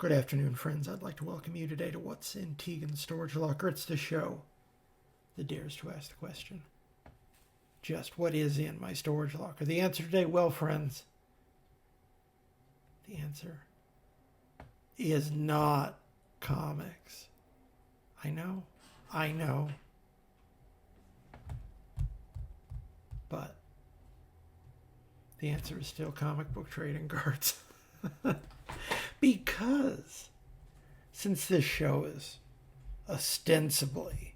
Good afternoon, friends. I'd like to welcome you today to What's in Tegan's Storage Locker. It's the show that dares to ask the question, just what is in my storage locker? The answer today, well, friends, the answer is not comics. I know. But the answer is still comic book trading cards. Because since this show is ostensibly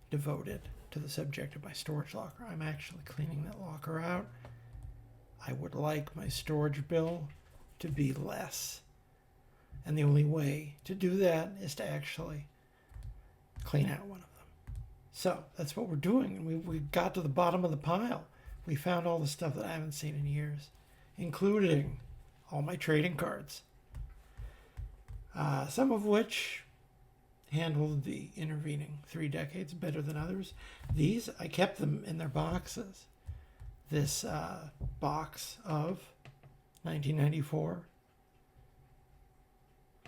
devoted to the subject of my storage locker, I'm actually cleaning that locker out. I would like my storage bill to be less. And the only way to do that is to actually clean out one of them. So that's what we're doing. And we got to the bottom of the pile. We found all the stuff that I haven't seen in years, including all my trading cards. Some of which handled the intervening 3 decades better than others. These, I kept them in their boxes. This box of 1994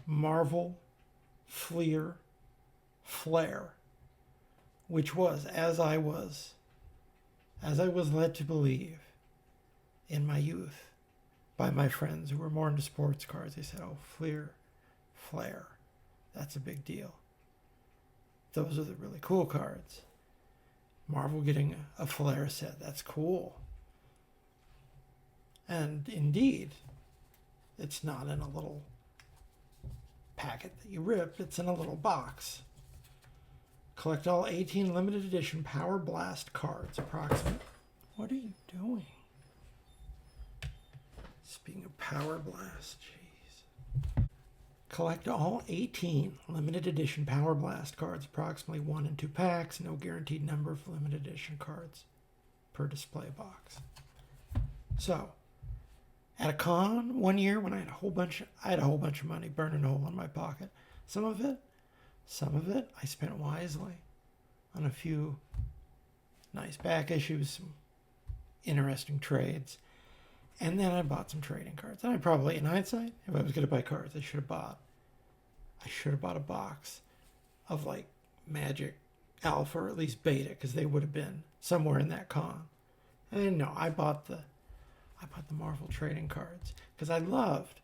Marvel Fleer Flair, which was, as I was led to believe in my youth by my friends who were more into sports cards. They said, oh, Fleer Flair, that's a big deal. Those are the really cool cards. Marvel getting a Flair set, that's cool. And indeed, it's not in a little packet that you rip, it's in a little box. Collect all 18 limited edition Power Blast cards, approximate. What are you doing? Speaking of Power Blast, jeez. Collect all 18 limited edition Power Blast cards, approximately 1 in 2 packs, no guaranteed number of limited edition cards per display box. So, at a con one year when I had a whole bunch of money burning a hole in my pocket. Some of it I spent wisely on a few nice back issues, some interesting trades. And then I bought some trading cards. And I probably, in hindsight, if I was going to buy cards, I should have bought a box of like Magic Alpha or at least Beta, because they would have been somewhere in that con. And no, I bought the Marvel trading cards because I loved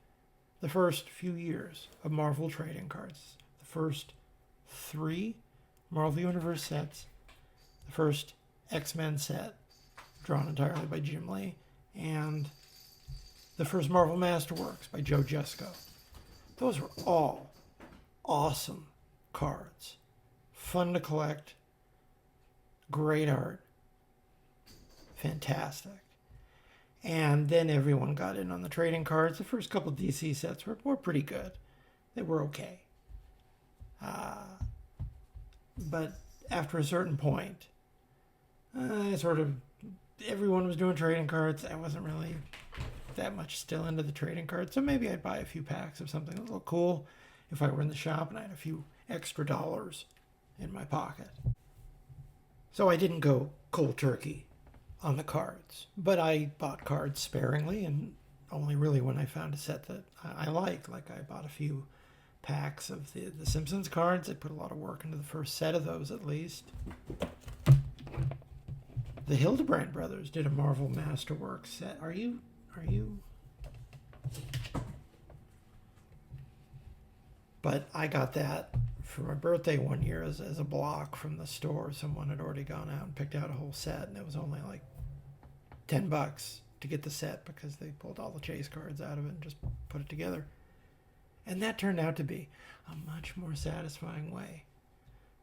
the first few years of Marvel trading cards. The first 3 Marvel Universe sets, the first X-Men set, drawn entirely by Jim Lee, and the first Marvel Masterworks by Joe Jusko. Those were all awesome cards. Fun to collect. Great art. Fantastic. And then everyone got in on the trading cards. The first couple DC sets were pretty good. They were okay. But after a certain point, everyone was doing trading cards. I wasn't really that much still into the trading cards. So maybe I'd buy a few packs of something a little cool if I were in the shop and I had a few extra dollars in my pocket. So I didn't go cold turkey on the cards, but I bought cards sparingly and only really when I found a set that I liked. Like I bought a few packs of the Simpsons cards. I put a lot of work into the first set of those at least. The Hildebrand brothers did a Marvel Masterworks set. Are you? But I got that for my birthday one year as a block from the store. Someone had already gone out and picked out a whole set, and it was only like $10 to get the set because they pulled all the chase cards out of it and just put it together. And that turned out to be a much more satisfying way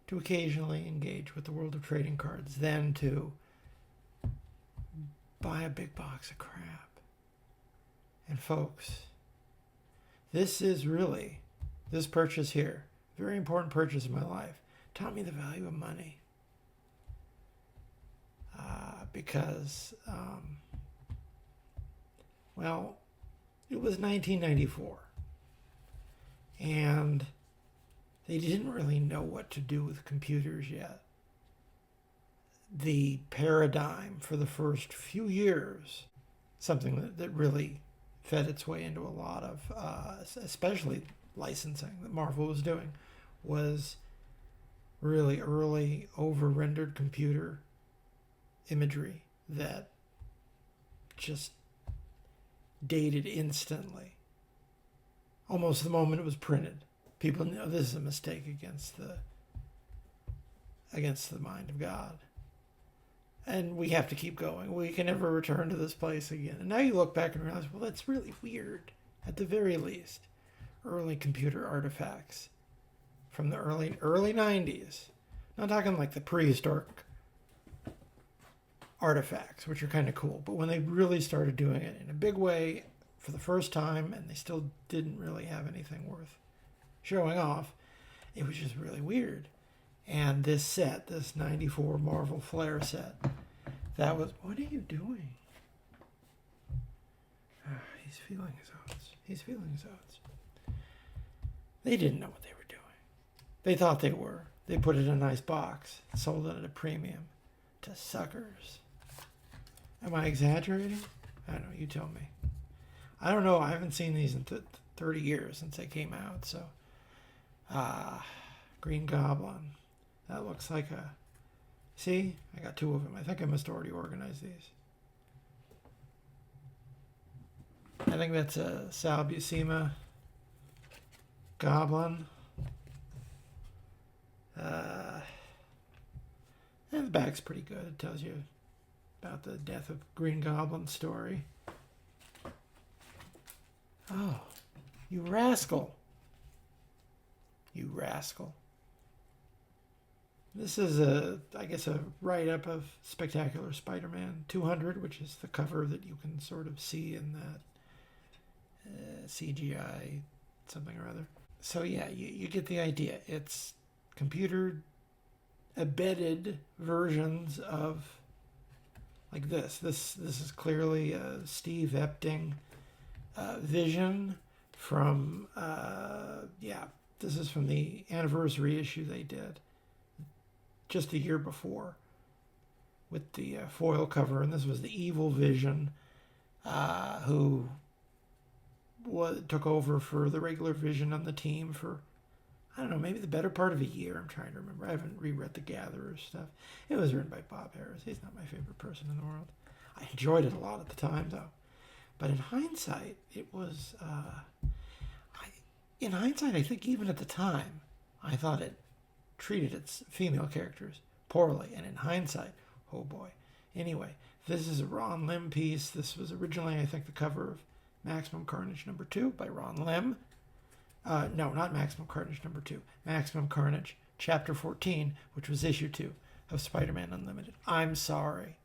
to occasionally engage with the world of trading cards than to buy a big box of crap. And folks, this purchase here, very important purchase in my life, taught me the value of money. Because, it was 1994. And they didn't really know what to do with computers yet. The paradigm for the first few years, something that really fed its way into a lot of, especially licensing that Marvel was doing was really early over-rendered computer imagery that just dated instantly. Almost the moment it was printed. People know this is a mistake against the mind of God. And we have to keep going. We can never return to this place again. And now you look back and realize, well, that's really weird. At the very least, early computer artifacts from the early 90s. Not talking like the prehistoric artifacts, which are kind of cool, but when they really started doing it in a big way for the first time, and they still didn't really have anything worth showing off, it was just really weird. And this set, this 94 Marvel Fleer set, that was... What are you doing? He's feeling his oats. He's feeling his oats. They didn't know what they were doing. They thought they were. They put it in a nice box, sold it at a premium to suckers. Am I exaggerating? I don't know. You tell me. I don't know. I haven't seen these in 30 years since they came out. So, Green Goblin. That looks like a... See? I got two of them. I think I must already organize these. I think that's a Sal Buscema Goblin. And the back's pretty good. It tells you about the death of Green Goblin story. Oh, you rascal. You rascal. This is I guess a write-up of Spectacular Spider-Man 200, which is the cover that you can sort of see in that CGI something or other. So yeah, you get the idea. It's computer embedded versions of like this. This is clearly a Steve Epting vision from this is from the anniversary issue they did just the year before with the foil cover, and this was the evil Vision who took over for the regular Vision on the team for, I don't know, maybe the better part of a year. I'm trying to remember. I haven't reread the Gatherers stuff. It was written by Bob Harris. He's not my favorite person in the world. I enjoyed it a lot at the time, though. But in hindsight, it was... in hindsight, I think even at the time, I thought it treated its female characters poorly. And in hindsight, oh boy. Anyway, this is a Ron Lim piece. This was originally, I think, the cover of Maximum Carnage #2 by Ron Lim. No, not Maximum Carnage #2. Maximum Carnage, Chapter 14, which was issue 2 of Spider-Man Unlimited. I'm sorry.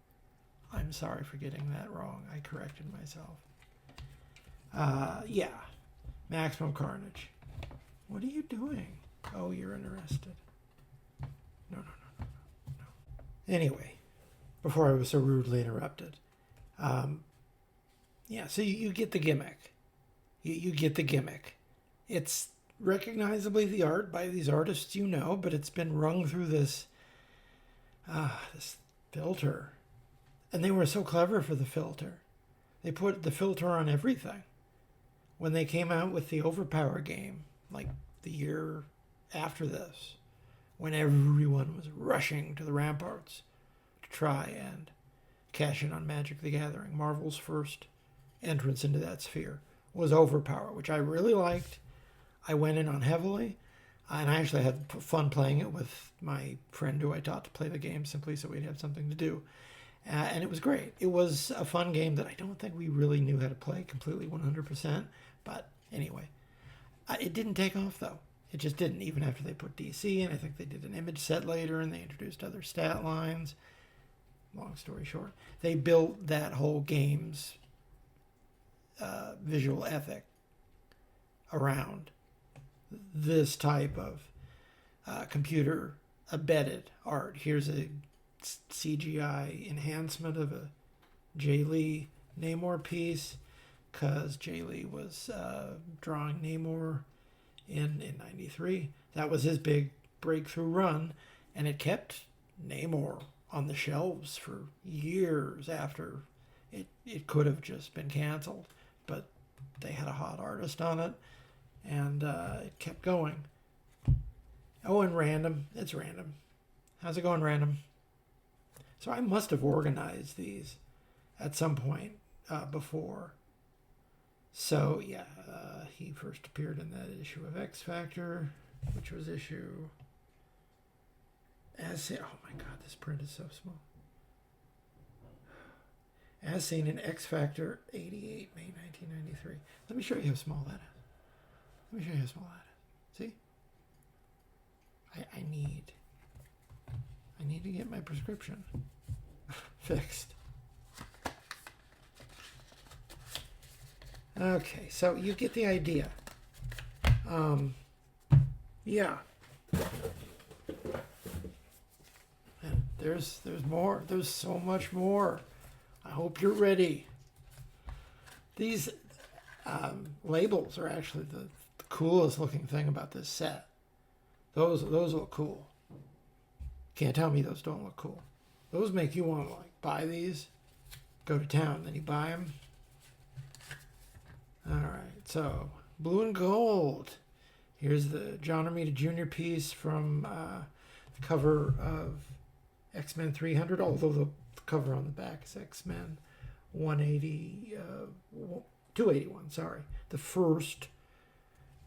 I'm sorry for getting that wrong. I corrected myself. Yeah. Maximum Carnage. What are you doing? Oh, you're interested. No. Anyway, before I was so rudely interrupted. Yeah, so you get the gimmick. You get the gimmick. It's recognizably the art by these artists you know, but it's been rung through this filter. And they were so clever for the filter. They put the filter on everything. When they came out with the Overpower game, like the year after this, when everyone was rushing to the ramparts to try and cash in on Magic the Gathering, Marvel's first entrance into that sphere was Overpower, which I really liked. I went in on heavily, and I actually had fun playing it with my friend who I taught to play the game simply so we'd have something to do. And it was great. It was a fun game that I don't think we really knew how to play completely 100%. But anyway, it didn't take off, though. It just didn't, even after they put DC in. I think they did an image set later, and they introduced other stat lines. Long story short, they built that whole game's visual ethic around this type of computer embedded art. Here's a CGI enhancement of a Jay Lee Namor piece, because Jay Lee was drawing Namor in 93. That was his big breakthrough run, and it kept Namor on the shelves for years after it could have just been canceled. But they had a hot artist on it, And it kept going. Oh, and random. It's random. How's it going, random? So I must have organized these at some point before. So, yeah, he first appeared in that issue of X Factor, which was issue... Oh my god, this print is so small. As seen in X Factor 88, May 1993. Let me show you how small that is. Let me show you how small that is. See? I need to get my prescription fixed. Okay, so you get the idea. Yeah. And there's more. There's so much more. I hope you're ready. These labels are actually the coolest looking thing about this set. Those look cool. Can't tell me those don't look cool. Those make you want to like buy these, go to town, then you buy them. All right, so blue and gold. Here's the John Romita Jr. piece from the cover of X-Men 300, although the cover on the back is X-Men 281, sorry. The first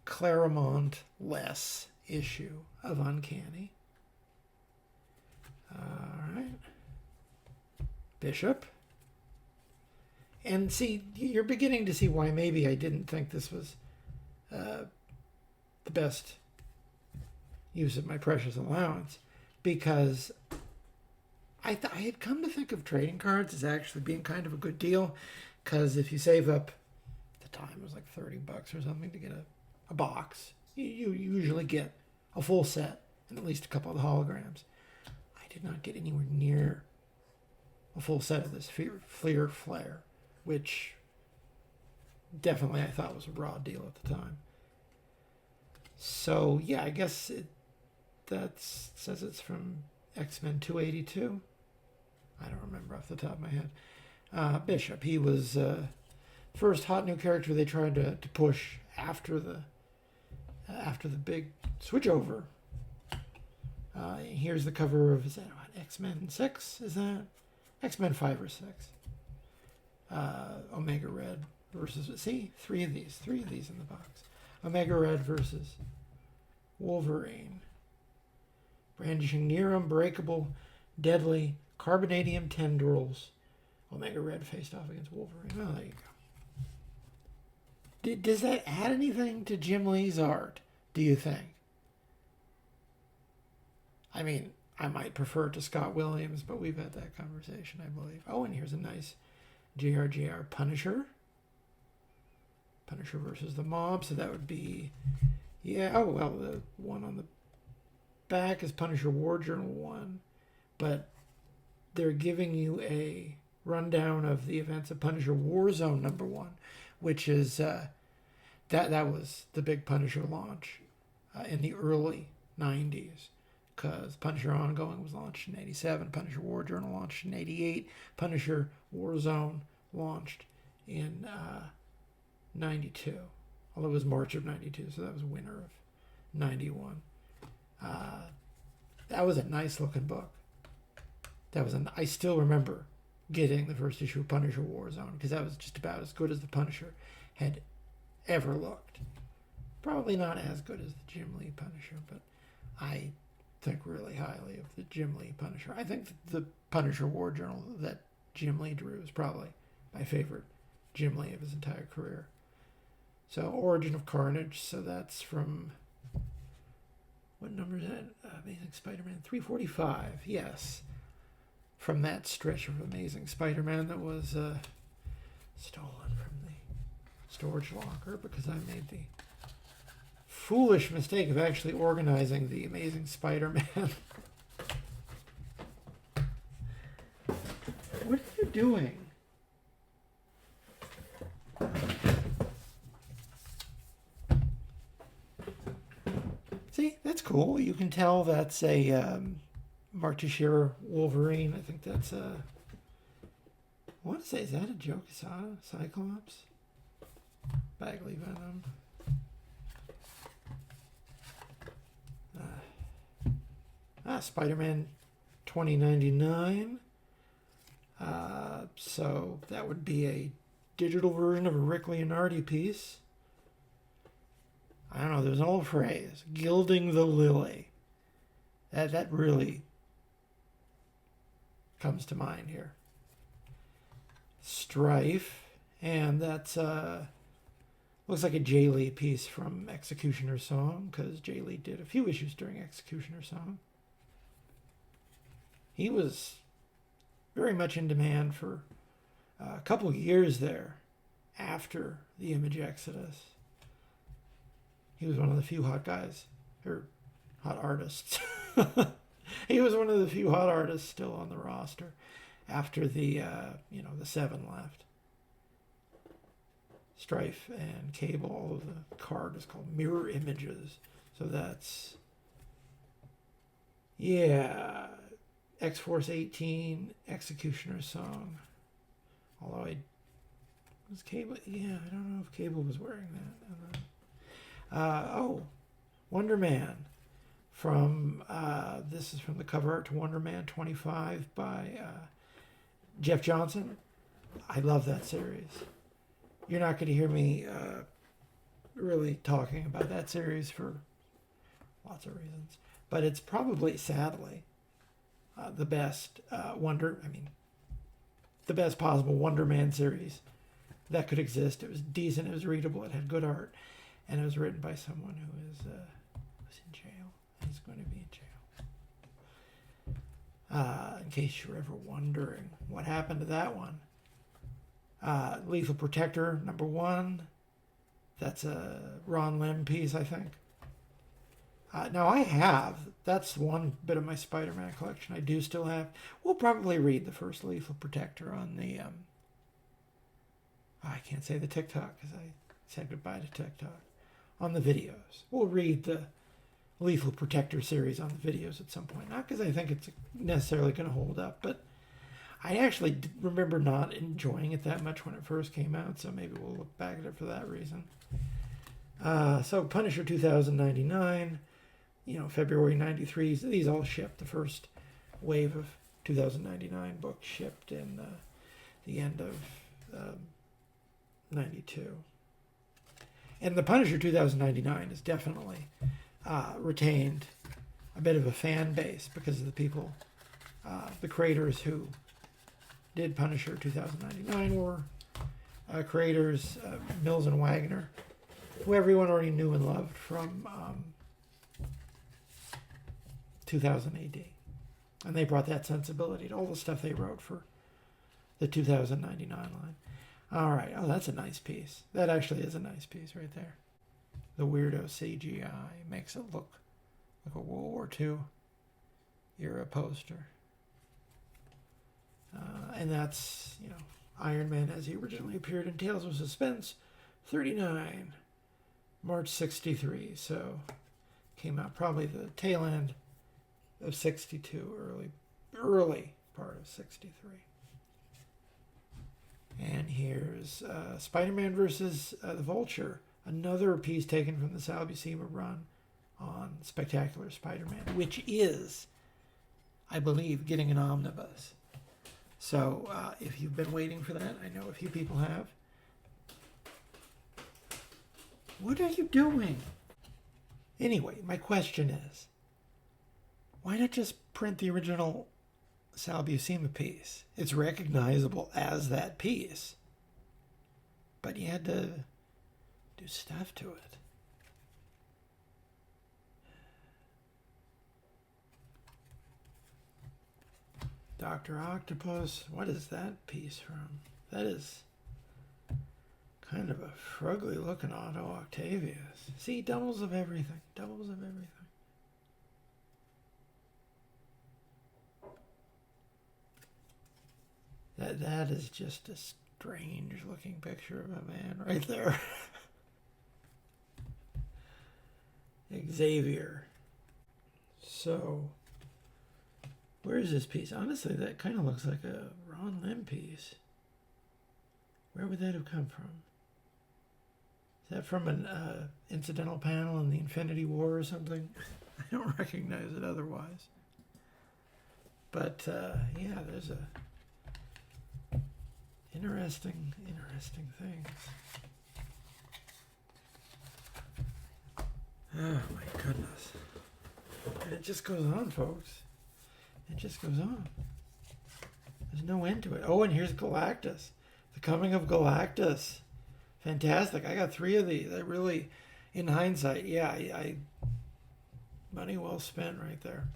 Claremont-less issue of Uncanny. All right. Bishop. And see, you're beginning to see why maybe I didn't think this was the best use of my precious allowance, because I had come to think of trading cards as actually being kind of a good deal, because if you save up, at the time it was like $30 or something to get a box, you usually get a full set and at least a couple of the holograms. I did not get anywhere near a full set of this Fleer Flair, which definitely I thought was a raw deal at the time. So yeah, I guess that says it's from X-Men 282. I don't remember off the top of my head. Bishop, he was first hot new character they tried to push after the big switchover. Here's the cover of, is that what, X-Men 6? Is that X-Men 5 or 6? Omega Red versus, see, three of these in the box. Omega Red versus Wolverine. Brandishing near unbreakable, deadly carbonadium tendrils. Omega Red faced off against Wolverine. Oh, there you go. Does that add anything to Jim Lee's art, do you think? I mean, I might prefer it to Scott Williams, but we've had that conversation, I believe. Oh, and here's a nice JRJR Punisher. Punisher versus the Mob, so that would be, yeah, oh, well, the one on the back is Punisher War Journal 1, but they're giving you a rundown of the events of Punisher Warzone number 1, which is, that was the big Punisher launch in the early 90s. Because Punisher Ongoing was launched in 87, Punisher War Journal launched in 88, Punisher Warzone launched in 92. Although it was March of 92, so that was winter of 91. That was a nice looking book. I still remember getting the first issue of Punisher Warzone, because that was just about as good as the Punisher had ever looked. Probably not as good as the Jim Lee Punisher, but I think really highly of the Jim Lee Punisher. I think the Punisher War Journal that Jim Lee drew is probably my favorite Jim Lee of his entire career. So Origin of Carnage, so that's from, what number is that? Amazing Spider-Man 345, yes. From that stretch of Amazing Spider-Man that was stolen from the storage locker, because I made the foolish mistake of actually organizing the Amazing Spider-Man. What are you doing? See, that's cool. You can tell that's a Mark Teixeira Wolverine. I think that's a, I want to say, is that a Joe Quesada? Cyclops? Bagley Venom. Spider-Man 2099. So that would be a digital version of a Rick Leonardi piece. I don't know, there's an old phrase, gilding the lily. That really comes to mind here. Strife, and that's looks like a Jay Lee piece from Executioner's Song, because Jay Lee did a few issues during Executioner's Song. He was very much in demand for a couple of years there after the Image Exodus. He was one of the few hot guys, or hot artists. He was one of the few hot artists still on the roster after the Seven left. Strife and Cable, all of the card is called Mirror Images. So that's, yeah, X-Force 18, Executioner's Song. Although was Cable, yeah, I don't know if Cable was wearing that. Wonder Man. This is from the cover art to Wonder Man 25 by Jeff Johnson. I love that series. You're not going to hear me really talking about that series for lots of reasons. But it's probably, sadly, the best the best possible Wonder Man series that could exist. It was decent, it was readable, it had good art, and it was written by someone who was in jail. He's going to be in jail. In case you're ever wondering what happened to that one. Lethal Protector, #1. That's a Ron Lim piece, I think. Now that's one bit of my Spider-Man collection I do still have. We'll probably read the first Lethal Protector on the, I can't say the TikTok because I said goodbye to TikTok. On the videos. We'll read the Lethal Protector series on the videos at some point. Not because I think it's necessarily going to hold up, but I actually remember not enjoying it that much when it first came out, so maybe we'll look back at it for that reason. So Punisher 2099, February 93, these all shipped. The first wave of 2099 books shipped in the end of 92. And the Punisher 2099 has definitely retained a bit of a fan base because of the people, the creators who did Punisher 2099 were creators Mills and Wagner, who everyone already knew and loved from 2000 AD. And they brought that sensibility to all the stuff they wrote for the 2099 line. All right. Oh, that's a nice piece. That actually is a nice piece right there. The weirdo CGI makes it look like a World War II era poster. And that's, Iron Man as he originally appeared in Tales of Suspense 39, March 63. So came out probably the tail end of 62, early part of 63. And here's Spider-Man versus the Vulture, another piece taken from the Sal Buscema run on Spectacular Spider-Man, which is, I believe, getting an omnibus. So if you've been waiting for that, I know a few people have. What are you doing? Anyway, my question is, why not just print the original Sal Buscema piece? It's recognizable as that piece. But you had to do stuff to it. Dr. Octopus, what is that piece from? That is kind of a frugly looking Otto Octavius. See, doubles of everything. Doubles of everything. That is just a strange looking picture of a man right there. Xavier. So, where is this piece? Honestly, that kind of looks like a Ron Lim piece. Where would that have come from? Is that from an incidental panel in the Infinity War or something? I don't recognize it otherwise. But yeah, there's a interesting things. Oh my goodness. And it just goes on, folks. It just goes on. There's no end to it. Oh, and here's Galactus. The Coming of Galactus. Fantastic. I got 3 of these. I really, in hindsight, yeah, I money well spent right there.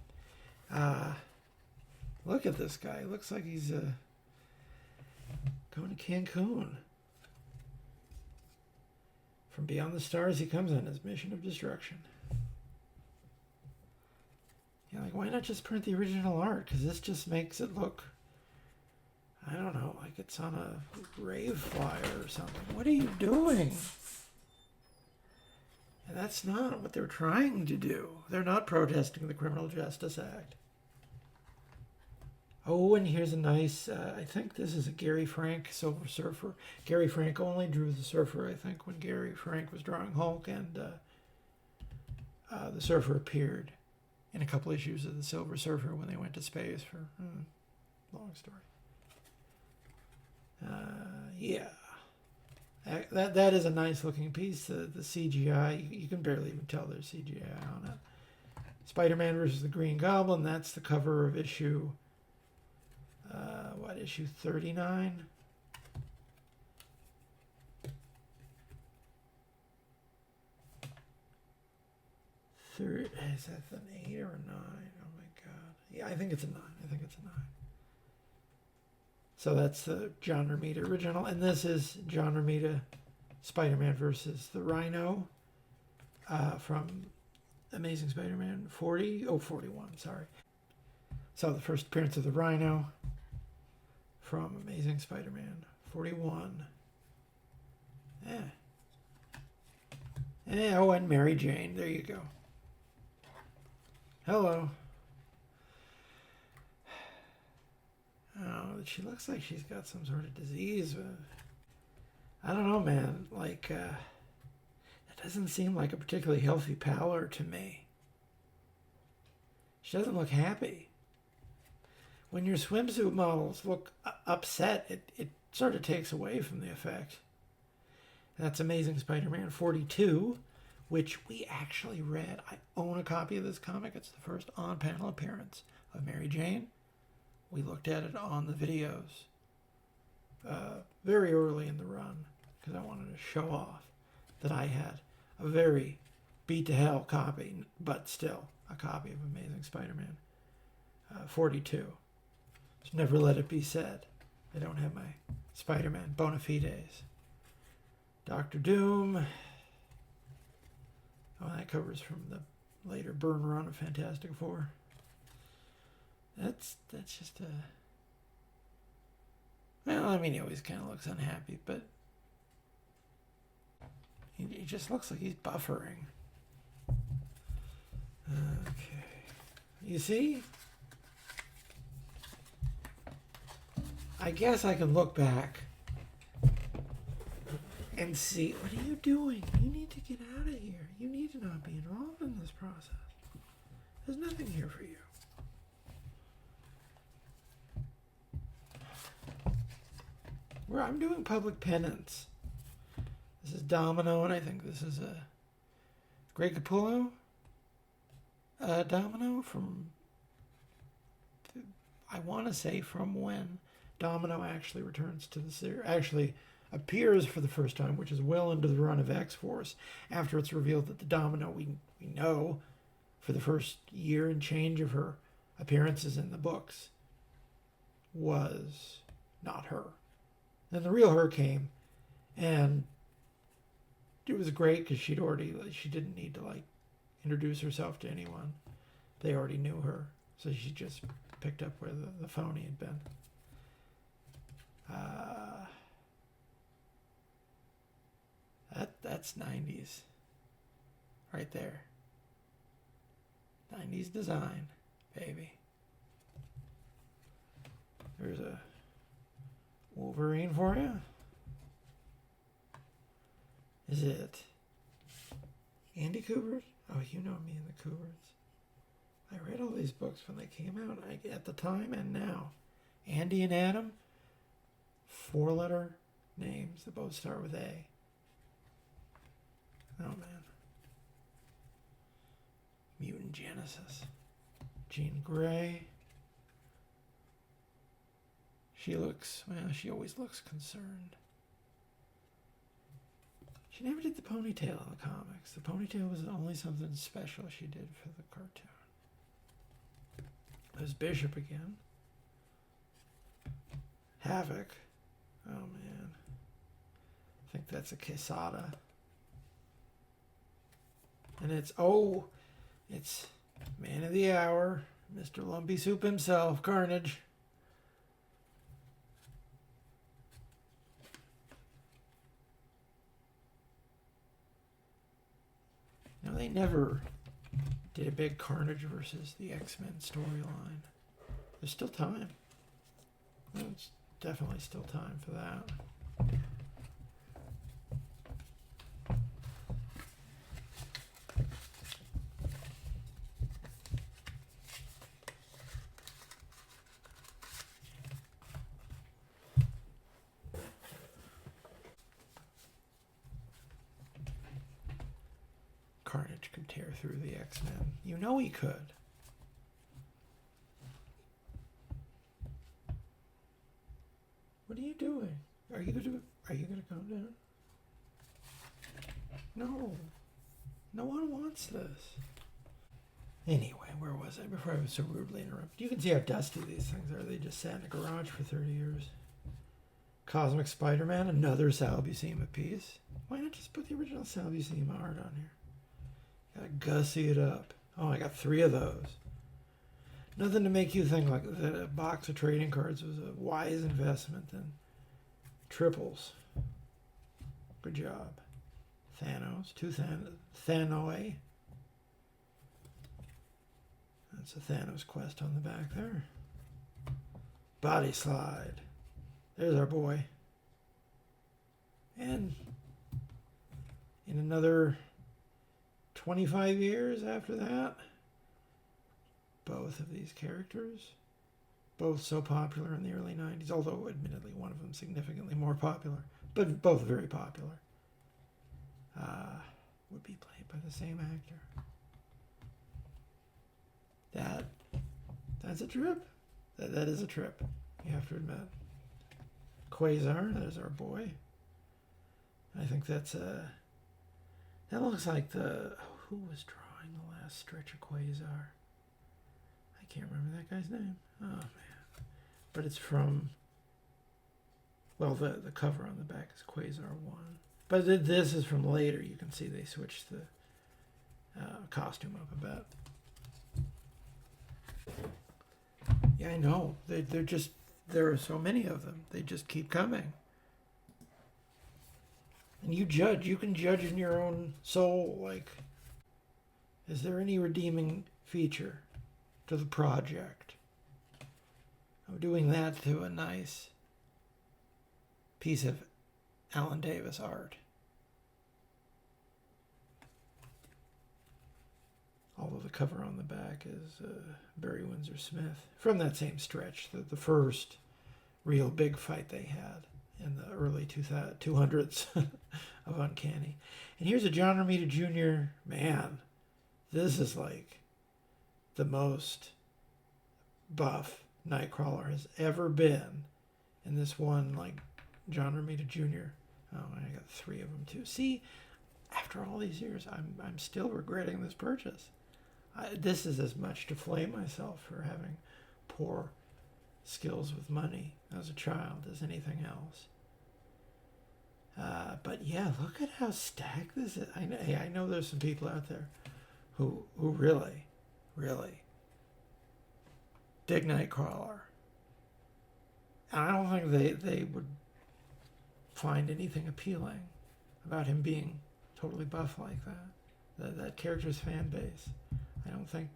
Look at this guy. Looks like he's going to Cancun. From beyond the stars he comes on his mission of destruction. Yeah, like, why not just print the original art? Because this just makes it look, I don't know, like it's on a rave flyer or something. What are you doing? And that's not what they're trying to do. They're not protesting the Criminal Justice Act. Oh, and here's a nice, I think this is a Gary Frank Silver Surfer. Gary Frank only drew the Surfer, I think, when Gary Frank was drawing Hulk, and the Surfer appeared in a couple issues of the Silver Surfer when they went to space for long story. Yeah, that is a nice looking piece. The CGI, you can barely even tell there's CGI on it. Spider-Man versus the Green Goblin. That's the cover of issue. Issue 39? Is that an 8 or a 9? Oh my god. Yeah, I think it's a 9. So that's the John Romita original. And this is John Romita Spider-Man versus the Rhino from Amazing Spider-Man 41, sorry. So the first appearance of the Rhino from Amazing Spider-Man 41. Oh, and Mary Jane. There you go. Hello. Oh, she looks like she's got some sort of disease. I don't know, man. Like, it doesn't seem like a particularly healthy pallor to me. She doesn't look happy. When your swimsuit models look upset, it sort of takes away from the effect. That's Amazing Spider-Man 42, which we actually read. I own a copy of this comic. It's the first on-panel appearance of Mary Jane. We looked at it on the videos very early in the run because I wanted to show off that I had a very beat-to-hell copy, but still a copy of Amazing Spider-Man 42. Just never let it be said I don't have my Spider-Man bona fides. Doctor Doom. Oh, that covers from the later Byrne run of Fantastic Four. That's just a... Well, I mean, he always kind of looks unhappy, but he just looks like he's buffering. Okay. You see? I guess I can look back and see, what are you doing? You need to get out of here. You need to not be involved in this process. There's nothing here for you. Where I'm doing public penance. This is Domino, and I think this is a Greg Capullo Domino from, I want to say from when Domino actually returns to the series, actually appears for the first time, which is well into the run of X-Force, after it's revealed that the Domino we know for the first year and change of her appearances in the books was not her. Then the real her came, and it was great because she didn't need to like introduce herself to anyone. They already knew her, so she just picked up where the phony had been. That's 90s right there. 90s design, baby. There's a Wolverine for you. Is it Andy Kubert? Oh, you know me and the Kuberts. I read all these books when they came out, at the time and now. Andy and Adam, 4-letter names that both start with A. Oh, man. Mutant Genesis. Jean Grey. She always looks concerned. She never did the ponytail in the comics. The ponytail was only something special she did for the cartoon. There's Bishop again. Havoc. Oh, man. I think that's a Quesada. And it's Man of the Hour, Mr. Lumpy Soup himself, Carnage. Now, they never did a big Carnage versus the X-Men storyline. There's still time. There's definitely still time for that. Carnage could tear through the X-Men. You know he could. What are you doing? Are you gonna calm down? No. No one wants this. Anyway, where was I before I was so rudely interrupted? You can see how dusty these things are. They just sat in a garage for 30 years. Cosmic Spider-Man, another Sal Buscema piece. Why not just put the original Sal Buscema art on here? Gotta gussy it up. Oh, I got 3 of those. Nothing to make you think like that a box of trading cards was a wise investment than triples. Good job. Thanos. 2 Thanoi. That's a Thanos quest on the back there. Body Slide. There's our boy. And in another 25 years after that, both of these characters, both so popular in the early 90s, although admittedly one of them significantly more popular, but both very popular, would be played by the same actor. That's a trip. That is a trip, you have to admit. Quasar, there's our boy. I think that looks like who was drawing the last stretch of Quasar? I can't remember that guy's name. Oh, man. But it's from, well, the cover on the back is Quasar 1. But this is from later. You can see they switched the costume up a bit. Yeah, I know. There are so many of them. They just keep coming. And you can judge in your own soul, like, is there any redeeming feature to the project of doing that to a nice piece of Alan Davis art? Although the cover on the back is Barry Windsor Smith from that same stretch, the first real big fight they had in the early 200s of Uncanny. And here's a John Romita Jr. Man, this is like the most buff Nightcrawler has ever been in this one, like John Romita Jr. Oh, I got 3 of them too. See, after all these years, I'm still regretting this purchase. This is as much to flame myself for having poor skills with money as a child as anything else. But yeah, look at how stacked this is. I know there's some people out there who really, really dig Nightcrawler. And I don't think they would find anything appealing about him being totally buff like that. That character's fan base, I don't think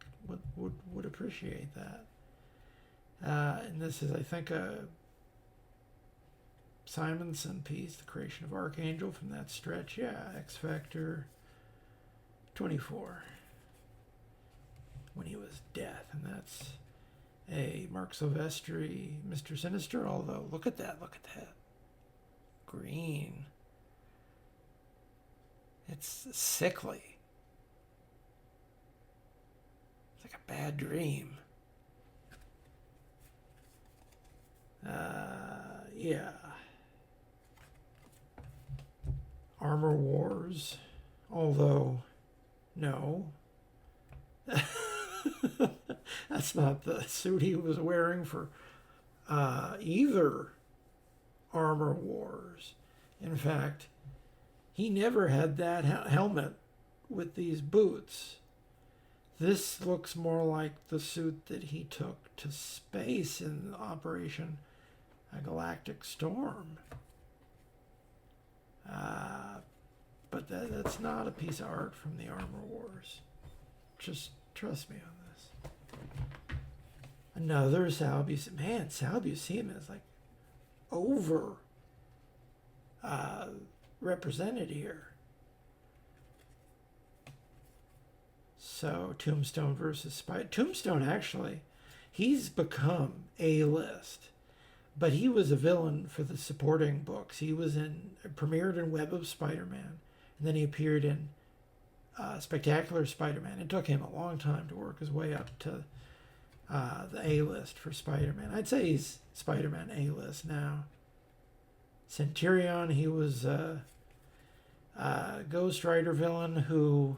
would appreciate that. And this is, I think, a Simonson piece, The Creation of Archangel, from that stretch. Yeah, X Factor 24. when he was Death, and that's a Mark Silvestri Mr. Sinister. Although, look at that green. It's sickly. It's like a bad dream. Yeah. Armor Wars. Although, no. That's not the suit he was wearing for either Armor Wars. In fact, he never had that helmet with these boots. This looks more like the suit that he took to space in Operation Galactic Storm. But that's not a piece of art from the Armor Wars. Just trust me on this. Another Sal Buscema. Man, Sal Buscema is like over represented here. So Tombstone versus Spider. Tombstone, actually, he's become A-list, but he was a villain for the supporting books. He was premiered in Web of Spider-Man, and then he appeared in Spectacular Spider-Man. It took him a long time to work his way up to the A-list for Spider-Man. I'd say he's Spider-Man A-list now. Centurion, he was a Ghost Rider villain who,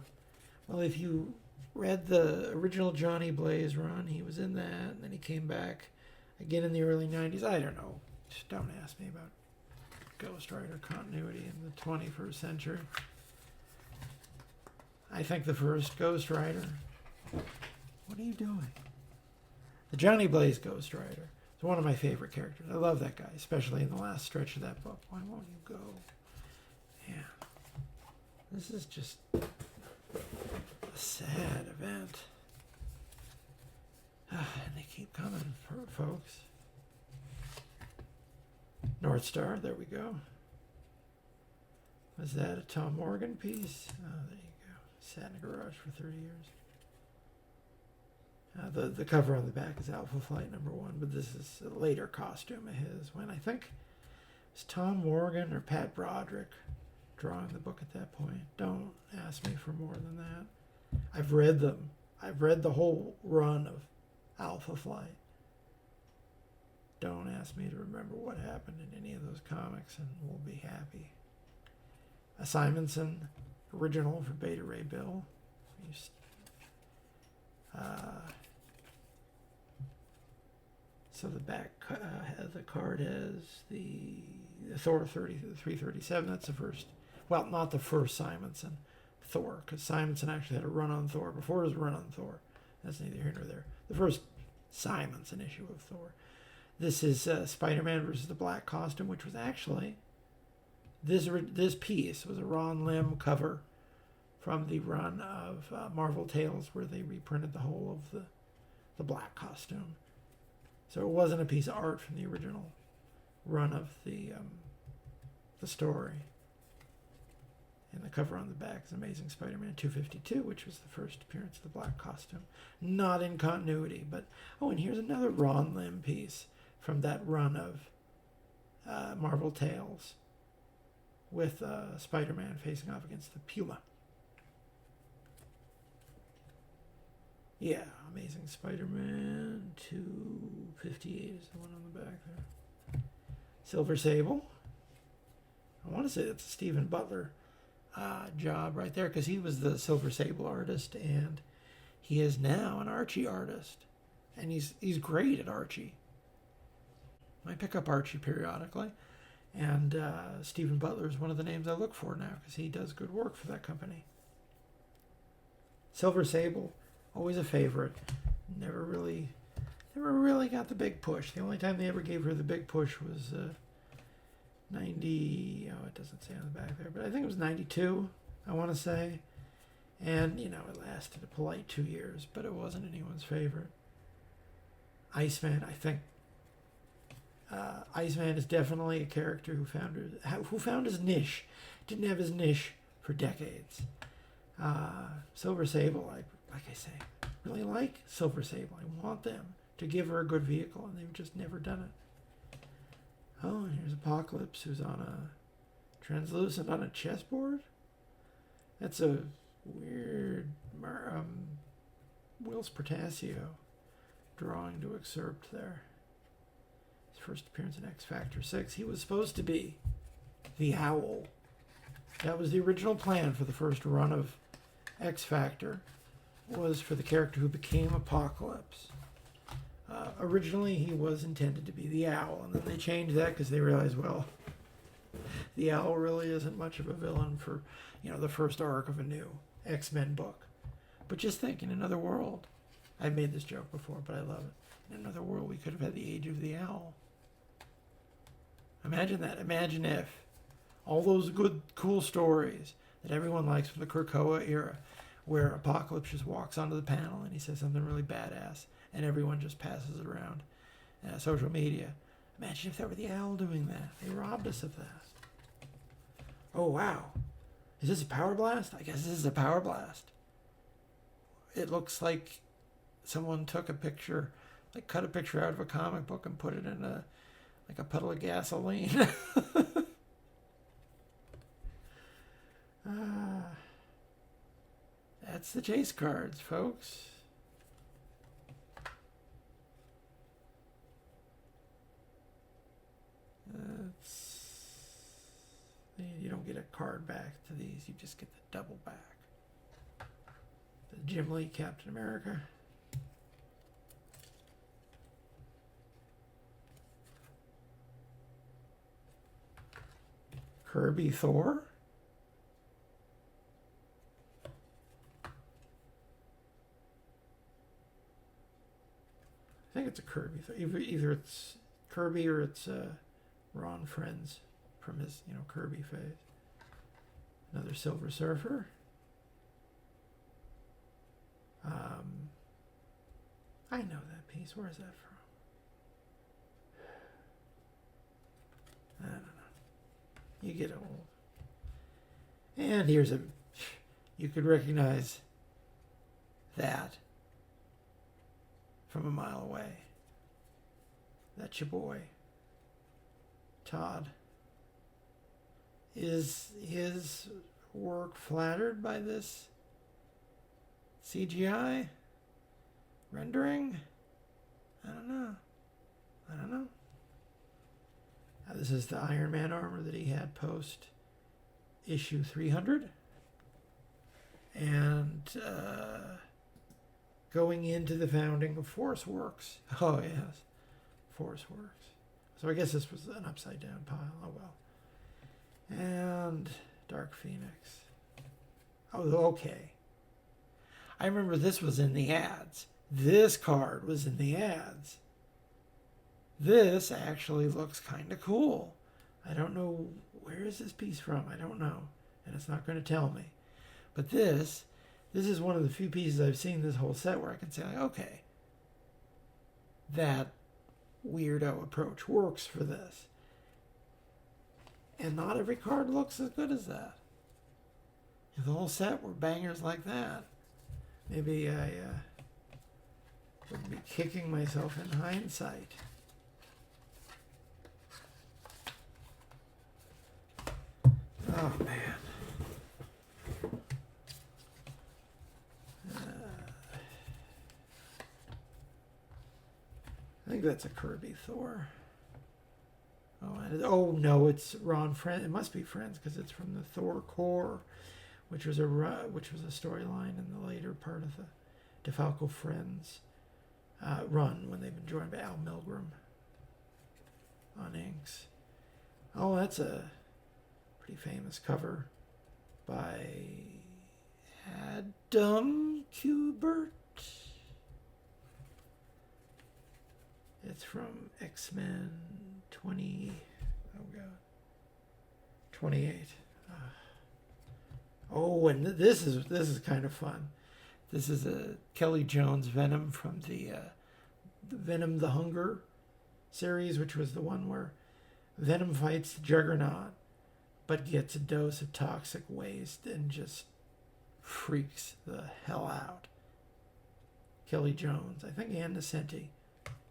well, if you read the original Johnny Blaze run, he was in that, and then he came back again in the early 90s. I don't know. Just don't ask me about Ghost Rider continuity in the 21st century. I think the first Ghost Rider... What are you doing? The Johnny Blaze Ghost Rider is one of my favorite characters. I love that guy, especially in the last stretch of that book. Why won't you go? Yeah. This is just a sad event. And they keep coming, folks. North Star, there we go. Was that a Tom Morgan piece? Oh, there you go. Sat in a garage for 30 years. The cover on the back is Alpha Flight #1, but this is a later costume of his when I think it was Tom Morgan or Pat Broderick drawing the book at that point. Don't ask me for more than that. I've read them. I've read the whole run of Alpha Flight. Don't ask me to remember what happened in any of those comics, and we'll be happy. A Simonson original for Beta Ray Bill. So the back the card has the Thor 337. That's the first. Well, not the first Simonson Thor, because Simonson actually had a run on Thor before his run on Thor. That's neither here nor there. The first Simonson issue of Thor. This is Spider-Man versus the Black Costume, which was actually this piece was a Ron Lim cover from the run of Marvel Tales, where they reprinted the whole of the Black Costume. So it wasn't a piece of art from the original run of the story. And the cover on the back is Amazing Spider-Man 252, which was the first appearance of the Black Costume. Not in continuity, but... Oh, and here's another Ron Lim piece from that run of Marvel Tales with Spider-Man facing off against the Puma. Yeah, Amazing Spider-Man 258 is the one on the back there. Silver Sable. I want to say that's a Stephen Butler job right there, because he was the Silver Sable artist, and he is now an Archie artist, and he's great at Archie. I pick up Archie periodically, and Stephen Butler is one of the names I look for now, because he does good work for that company. Silver Sable, always a favorite. Never really got the big push. The only time they ever gave her the big push was 90, it doesn't say on the back there, but I think it was 92, I want to say. And, it lasted a polite 2 years, but it wasn't anyone's favorite. Iceman, I think. Iceman is definitely a character who found his niche. Didn't have his niche for decades. Silver Sable, like I say, really like Silver Sable. I want them to give her a good vehicle, and they've just never done it. Oh, and here's Apocalypse, who's on a translucent on a chessboard. That's a weird Will's Portasio drawing to excerpt there. His first appearance in X Factor 6. He was supposed to be the Owl. That was the original plan for the first run of X Factor, was for the character who became Apocalypse. Originally, he was intended to be the Owl, and then they changed that because they realized, well, the Owl really isn't much of a villain for, the first arc of a new X-Men book. But just think, in another world, I've made this joke before, but I love it. In another world, we could have had the Age of the Owl. Imagine that. Imagine if all those good, cool stories that everyone likes from the Krakoa era, where Apocalypse just walks onto the panel and he says something really badass, and everyone just passes it around social media. Imagine if that were the Owl doing that. They robbed us of that. Oh, wow. Is this a power blast? I guess this is a power blast. It looks like someone took a picture, like cut a picture out of a comic book and put it in a puddle of gasoline. That's the chase cards, folks. You don't get a card back to these. You just get the double back. The Jim Lee Captain America. Kirby Thor. I think it's a Kirby Thor. Either it's Kirby or it's Ron Friends from his, Kirby phase. Another Silver Surfer. I know that piece. Where is that from? I don't know. You get old. And here's you could recognize that from a mile away. That's your boy, Todd. Is his work flattered by this CGI rendering? I don't know. Now, this is the Iron Man armor that he had post issue 300. And going into the founding of Force Works. Oh, yes. Force Works. So I guess this was an upside down pile. Oh, well. And Dark Phoenix. Oh, okay. I remember this was in the ads. This card was in the ads. This actually looks kind of cool. I don't know, where is this piece from? I don't know. And it's not going to tell me. But this is one of the few pieces I've seen this whole set where I can say, like, okay, that weirdo approach works for this. And not every card looks as good as that. If the whole set were bangers like that, maybe I would be kicking myself in hindsight. Oh, man. I think that's a Kirby Thor. Oh no, it's Ron Friends. It must be Friends because it's from the Thor Core, which was a storyline in the later part of the DeFalco Friends run when they've been joined by Al Milgrom on inks. Oh, that's a pretty famous cover by Adam Kubert. It's from X-Men 28. Oh, and this is kind of fun. This is a Kelly Jones Venom from the Venom the Hunger series, which was the one where Venom fights the Juggernaut, but gets a dose of toxic waste and just freaks the hell out. Kelly Jones. I think Ann Nesenti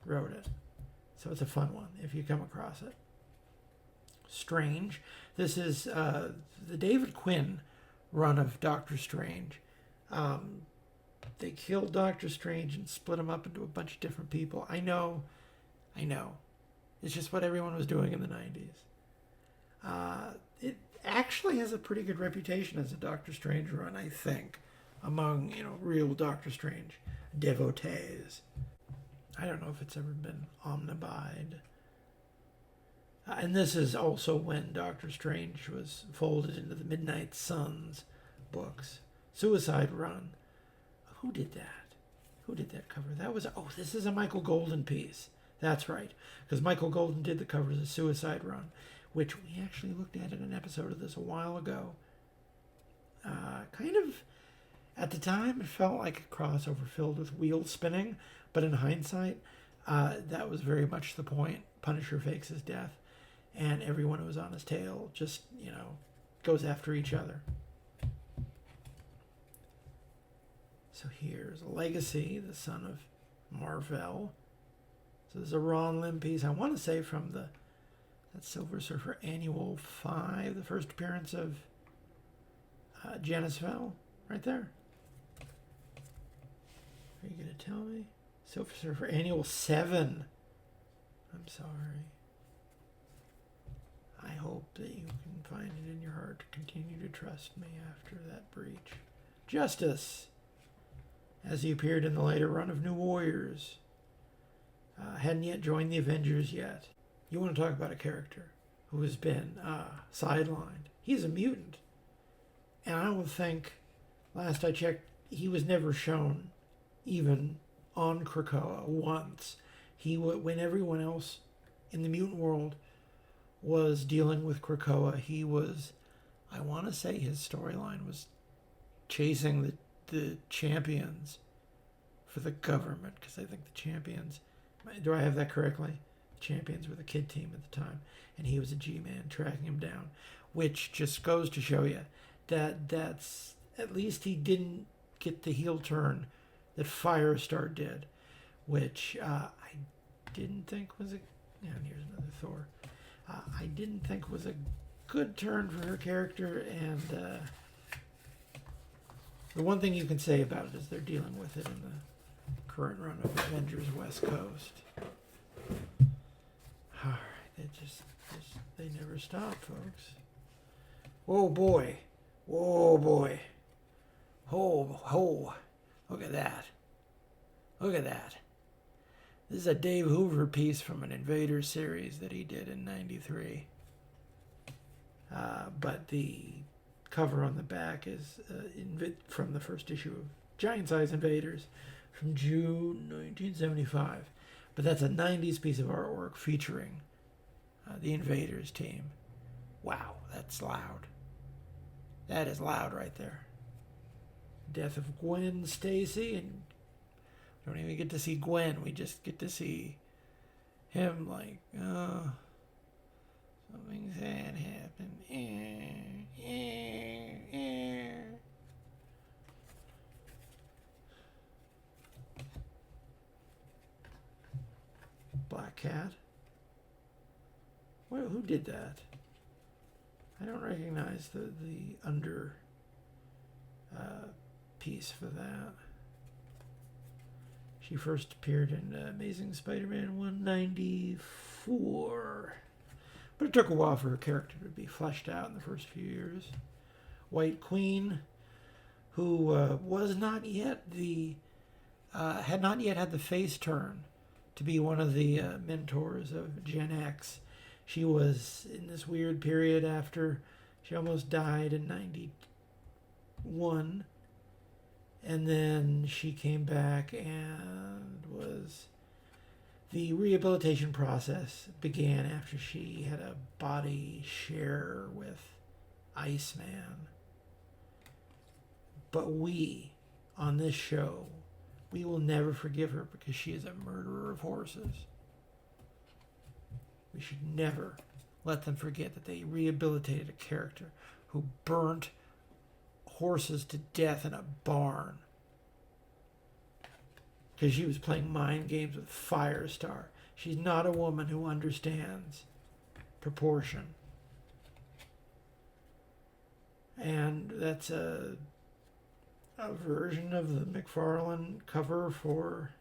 wrote it. So it's a fun one if you come across it. Strange. This is the David Quinn run of Doctor Strange. They killed Doctor Strange and split him up into a bunch of different people. I know. It's just what everyone was doing in the 90s. It actually has a pretty good reputation as a Doctor Strange run, I think, among, real Doctor Strange devotees. I don't know if it's ever been omnibied. And this is also when Doctor Strange was folded into the Midnight Suns books. Suicide Run. Who did that? Who did that cover? This is a Michael Golden piece. That's right. Because Michael Golden did the covers of Suicide Run, which we actually looked at in an episode of this a while ago. Kind of, at the time, it felt like a crossover filled with wheel spinning. But in hindsight, that was very much the point. Punisher fakes his death. And everyone who was on his tail just, goes after each other. So here's Legacy, the son of Marvel. So there's a Ron Lim piece, I want to say from that Silver Surfer Annual 5, the first appearance of Janice Vell, right there. Are you going to tell me? Silver Surfer Annual 7. I'm sorry. I hope that you can find it in your heart to continue to trust me after that breach. Justice, as he appeared in the later run of New Warriors. Hadn't yet joined the Avengers yet. You want to talk about a character who has been sidelined. He's a mutant. And I don't think, last I checked, he was never shown even on Krakoa once. When everyone else in the mutant world was dealing with Krakoa, he was, I want to say his storyline was chasing the champions for the government, because I think the champions, do I have that correctly? The champions were the kid team at the time, and he was a G-Man tracking him down, which just goes to show you that's, at least he didn't get the heel turn that Firestar did, which I didn't think was and here's another Thor. I didn't think was a good turn for her character, and the one thing you can say about it is they're dealing with it in the current run of Avengers West Coast. All right, they never stop, folks. Oh boy, oh boy, oh, look at that, look at that. This is a Dave Hoover piece from an Invader series that he did in '93. But the cover on the back is from the first issue of Giant Size Invaders from June 1975. But that's a 90s piece of artwork featuring the Invaders team. Wow, that's loud. That is loud right there. Death of Gwen Stacy, and we don't even get to see Gwen. We just get to see him like, something sad happened. Black Cat. Well, who did that? I don't recognize the under piece for that. She first appeared in Amazing Spider-Man 194. But it took a while for her character to be fleshed out in the first few years. White Queen, who was not yet had not yet had the face turn to be one of the mentors of Gen X. She was in this weird period after she almost died in 91. And then she came back and the rehabilitation process began after she had a body share with Iceman. But we, on this show, we will never forgive her because she is a murderer of horses. We should never let them forget that they rehabilitated a character who burnt horses to death in a barn. because she was playing mind games with Firestar. She's not a woman who understands proportion. And that's a version of the McFarlane cover for,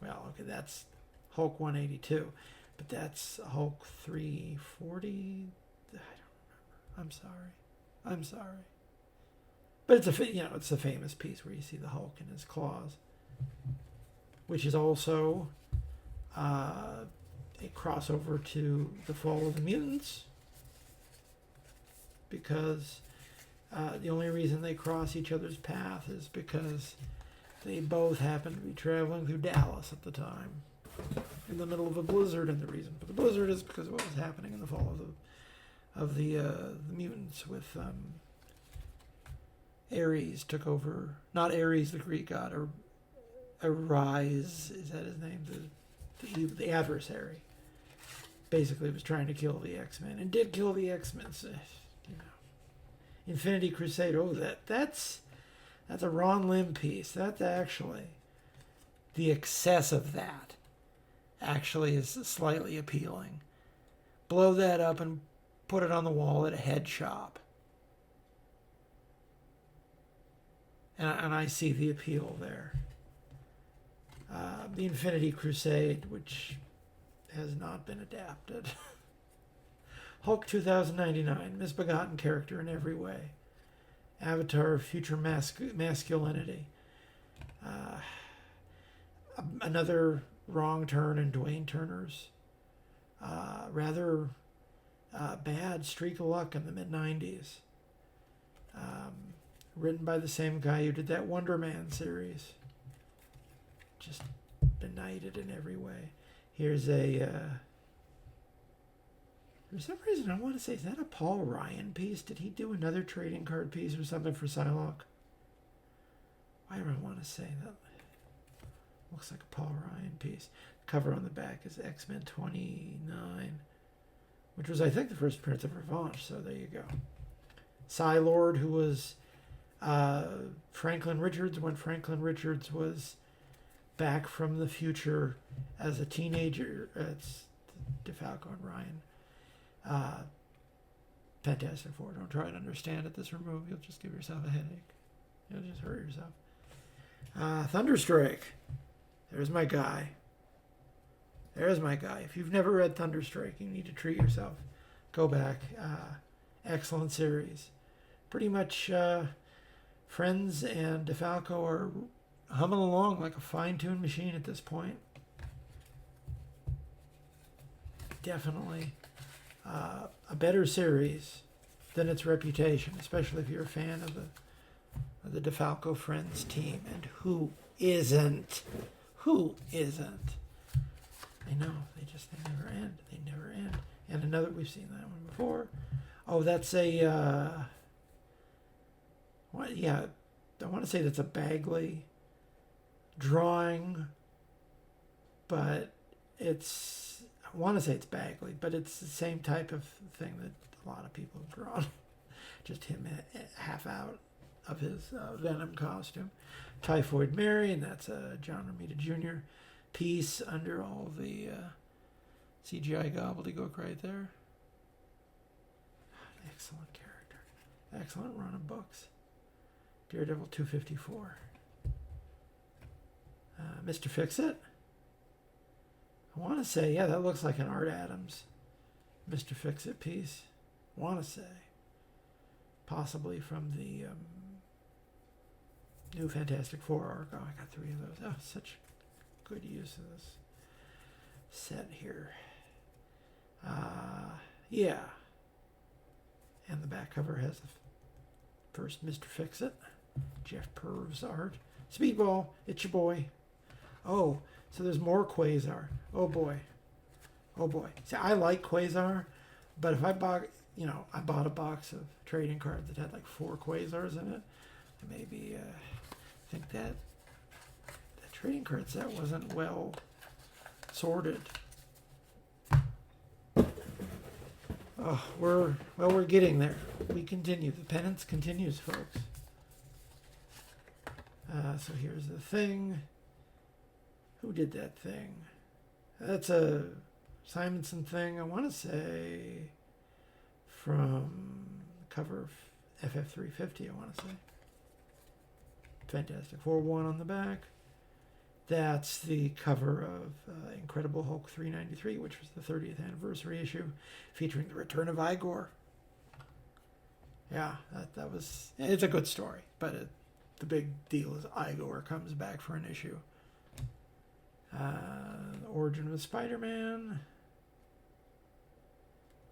well, okay, that's Hulk 182, but that's Hulk 340. I don't remember. I'm sorry. But it's a famous piece where you see the Hulk in his claws, which is also a crossover to the Fall of the Mutants, because the only reason they cross each other's path is because they both happen to be traveling through Dallas at the time, in the middle of a blizzard, and the reason for the blizzard is because of what was happening in the fall of the mutants with Ares took over. Not Ares, the Greek god, or Arise, is that his name? The adversary. Basically was trying to kill the X-Men, and did kill the X-Men. So, Infinity Crusade. Oh, that's a Ron Lim piece. That's actually, the excess of that actually is slightly appealing. Blow that up and put it on the wall at a head shop. And I see the appeal there. The Infinity Crusade, which has not been adapted. Hulk 2099, misbegotten character in every way. Avatar of future masculinity. Another wrong turn in Dwayne Turner's rather bad streak of luck in the mid-90s. Written by the same guy who did that Wonder Man series. Just benighted in every way. Here's a... for some reason, I want to say, is that a Paul Ryan piece? Did he do another trading card piece or something for Psylocke? Why do I want to say that? Looks like a Paul Ryan piece. Cover on the back is X-Men 29, which was, I think, the first appearance of Revanche, so there you go. Psylord, who was Franklin Richards, when Franklin Richards was back from the future as a teenager. It's DeFalco and Ryan. Fantastic Four. Don't try and understand it this remove. You'll just give yourself a headache. You'll just hurt yourself. Thunderstrike. There's my guy. If you've never read Thunderstrike, you need to treat yourself. Go back. Excellent series. Pretty much Friends and DeFalco are humming along like a fine-tuned machine at this point. Definitely a better series than its reputation, especially if you're a fan of the DeFalco Friends team. And who isn't? Who isn't? I know, they never end. They never end. And another, we've seen that one before. Oh, that's a, yeah, I want to say that's a Bagley drawing, but I want to say it's Bagley, but it's the same type of thing that a lot of people have drawn. Just him half out of his Venom costume. Typhoid Mary, and that's a John Romita Jr. piece under all the CGI gobbledygook right there. Excellent character. Excellent run of books. Daredevil 254. Mr. Fix-It. I want to say, yeah, that looks like an Art Adams Mr. Fix-It piece. I want to say. Possibly from the new Fantastic Four arc. Oh, I got 3 of those. Oh, such good use of this set here. Yeah. And the back cover has the first Mr. Fix-It. Jeff Purv's art. Speedball, it's your boy. Oh, so there's more Quasar. Oh boy. Oh boy. See, I like Quasar, but if I bought, I bought a box of trading cards that had like 4 Quasars in it, maybe I think that trading card set wasn't well sorted. Oh, we're getting there. We continue. The penance continues, folks. So here's the thing. Who did that thing? That's a Simonson thing, I want to say, from the cover of FF350, I want to say. Fantastic Four 1 on the back. That's the cover of Incredible Hulk 393, which was the 30th anniversary issue, featuring the return of Igor. Yeah, that was... It's a good story, but the big deal is Igor comes back for an issue. The Origin of Spider-Man.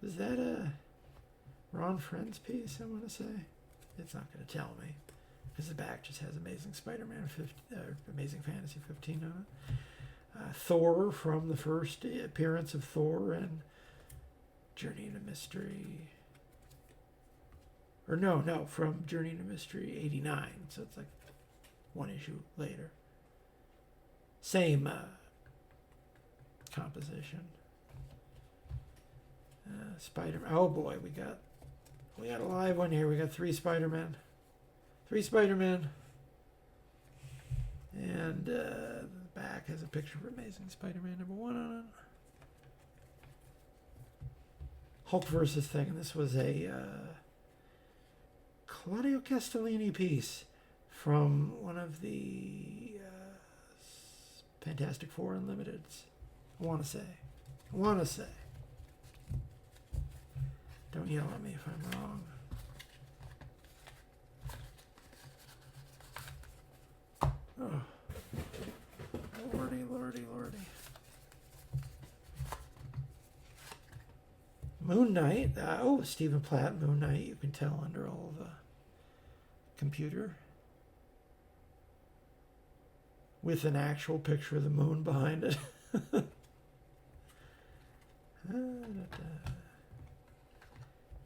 Was that a Ron Friends piece, I want to say? It's not going to tell me, because the back just has Amazing Spider-Man, Amazing Fantasy 15 on it. Thor, from the first appearance of Thor and Journey into Mystery. Or no, from Journey into Mystery 89, so it's like one issue later. Same composition. Spider-Man. Oh boy, we got a live one here. We got 3 Spider-Man. 3 Spider-Man. And the back has a picture of Amazing Spider-Man #1 on it. Hulk versus thing. And this was a Claudio Castellini piece from one of the Fantastic Four Unlimiteds. I want to say. Don't yell at me if I'm wrong. Oh, lordy. Moon Knight. Stephen Platt, Moon Knight. You can tell under all the computer. With an actual picture of the moon behind it.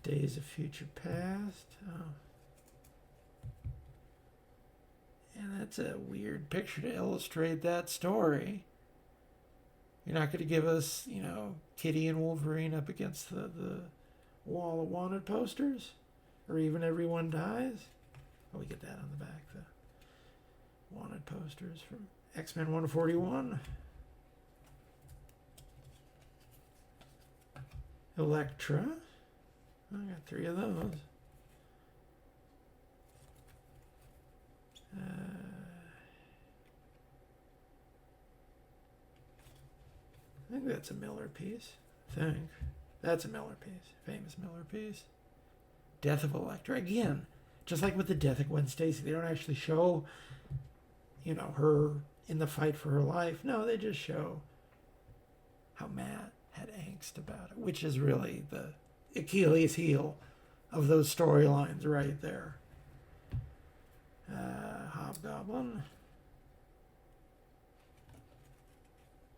Days of Future Past. Oh. And that's a weird picture to illustrate that story. You're not going to give us, Kitty and Wolverine up against the wall of wanted posters? Or even Everyone Dies? Oh, we get that on the back, the wanted posters from X-Men 141. Elektra. I got 3 of those. I think that's a Miller piece. That's a Miller piece. Famous Miller piece. Death of Elektra. Again, just like with the death of Gwen Stacy, they don't actually show, her in the fight for her life. No, they just show how Matt had angst about it, which is really the Achilles heel of those storylines right there. Hobgoblin.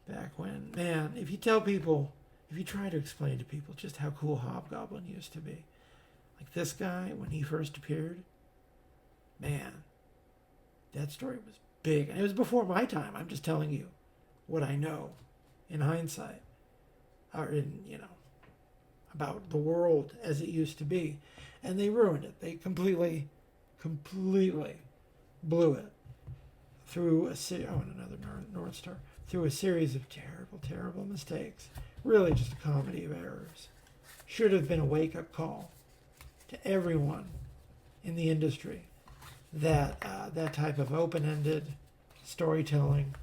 Back when, man, if you try to explain to people just how cool Hobgoblin used to be, like this guy, when he first appeared, man, that story was big. And it was before my time. I'm just telling you what I know in hindsight, or about the world as it used to be. And they ruined it. They completely blew it through another North Star. Through a series of terrible mistakes. Really just a comedy of errors. Should have been a wake-up call to everyone in the industry that that type of open-ended storytelling,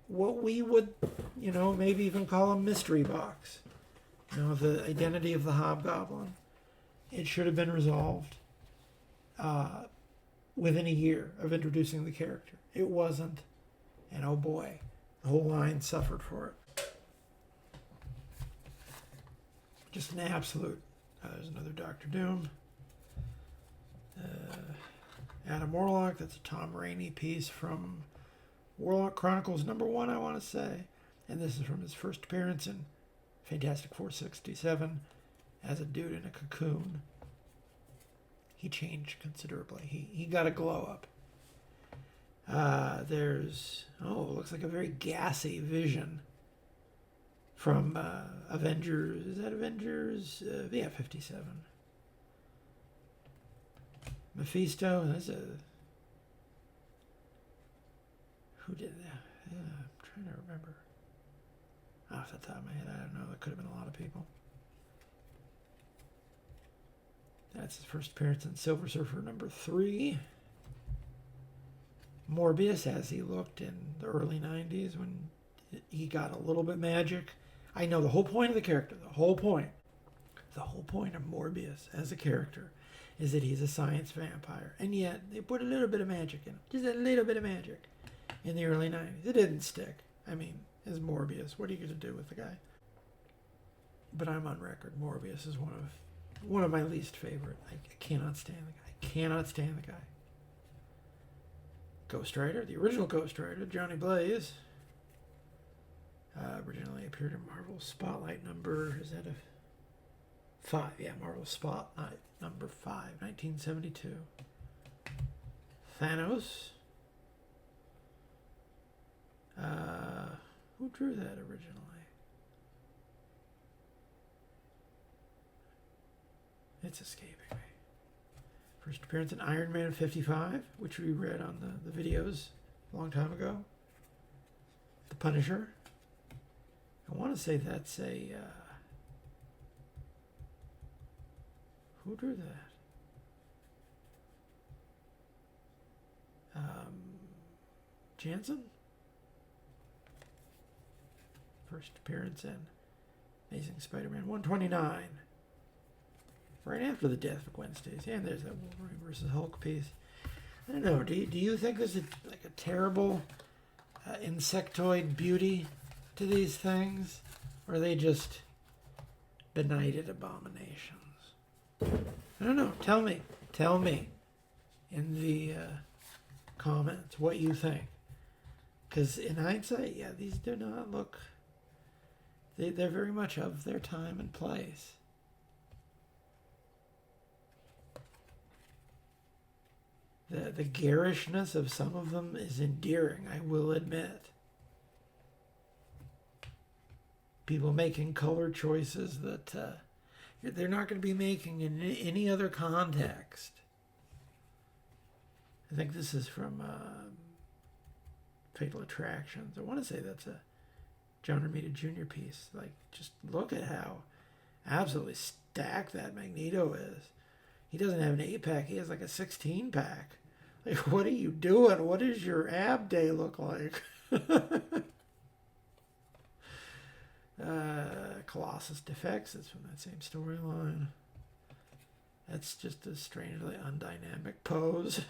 what we would, maybe even call a mystery box, the identity of the Hobgoblin, it should have been resolved within a year of introducing the character. It wasn't. And oh boy, the whole line suffered for it. Just an absolute. There's another Doctor Doom. Adam Warlock. That's a Tom Rainey piece from Warlock Chronicles #1, I want to say. And this is from his first appearance in Fantastic Four 67 as a dude in a cocoon. He changed considerably. He got a glow up. There's, looks like a very gassy Vision from Avengers. Is that Avengers? 57. Mephisto. That's a... Who did that? Yeah, I'm trying to remember. Off the top of my head, I don't know. That could have been a lot of people. That's his first appearance in Silver Surfer number 3. Morbius, as he looked in the early 90s when he got a little bit magic. I know the whole point of the character, the whole point of Morbius as a character is that he's a science vampire. And yet, they put a little bit of magic in him. Just a little bit of magic in the early 90s. It didn't stick. I mean, as Morbius, what are you going to do with the guy? But I'm on record. Morbius is one of my least favorite. I cannot stand the guy. I cannot stand the guy. Ghost Rider, the original Ghost Rider, Johnny Blaze, originally appeared in Marvel Spotlight number, is that a 5? Yeah, Marvel Spotlight number 5, 1972. Thanos. Who drew that originally? It's escaping me. First appearance in Iron Man 55, which we read on the videos a long time ago. The Punisher. I want to say that's a... who drew that? Jansen? First appearance in Amazing Spider-Man 129. Right after the death of Gwen Stacy. And there's that Wolverine versus Hulk piece. I don't know. Do you think there's a terrible insectoid beauty to these things? Or are they just benighted abominations? I don't know. Tell me in the comments what you think. Because in hindsight, yeah, these do not look... They're very much of their time and place. The garishness of some of them is endearing, I will admit. People making color choices that they're not going to be making in any other context. I think this is from Fatal Attractions. I want to say that's a John Romita Jr. piece. Like, just look at how absolutely stacked that Magneto is. He doesn't have an 8-pack. He has like a 16-pack. Like, what are you doing? What does your ab day look like? Colossus Defects. It's from that same storyline. That's just a strangely undynamic pose.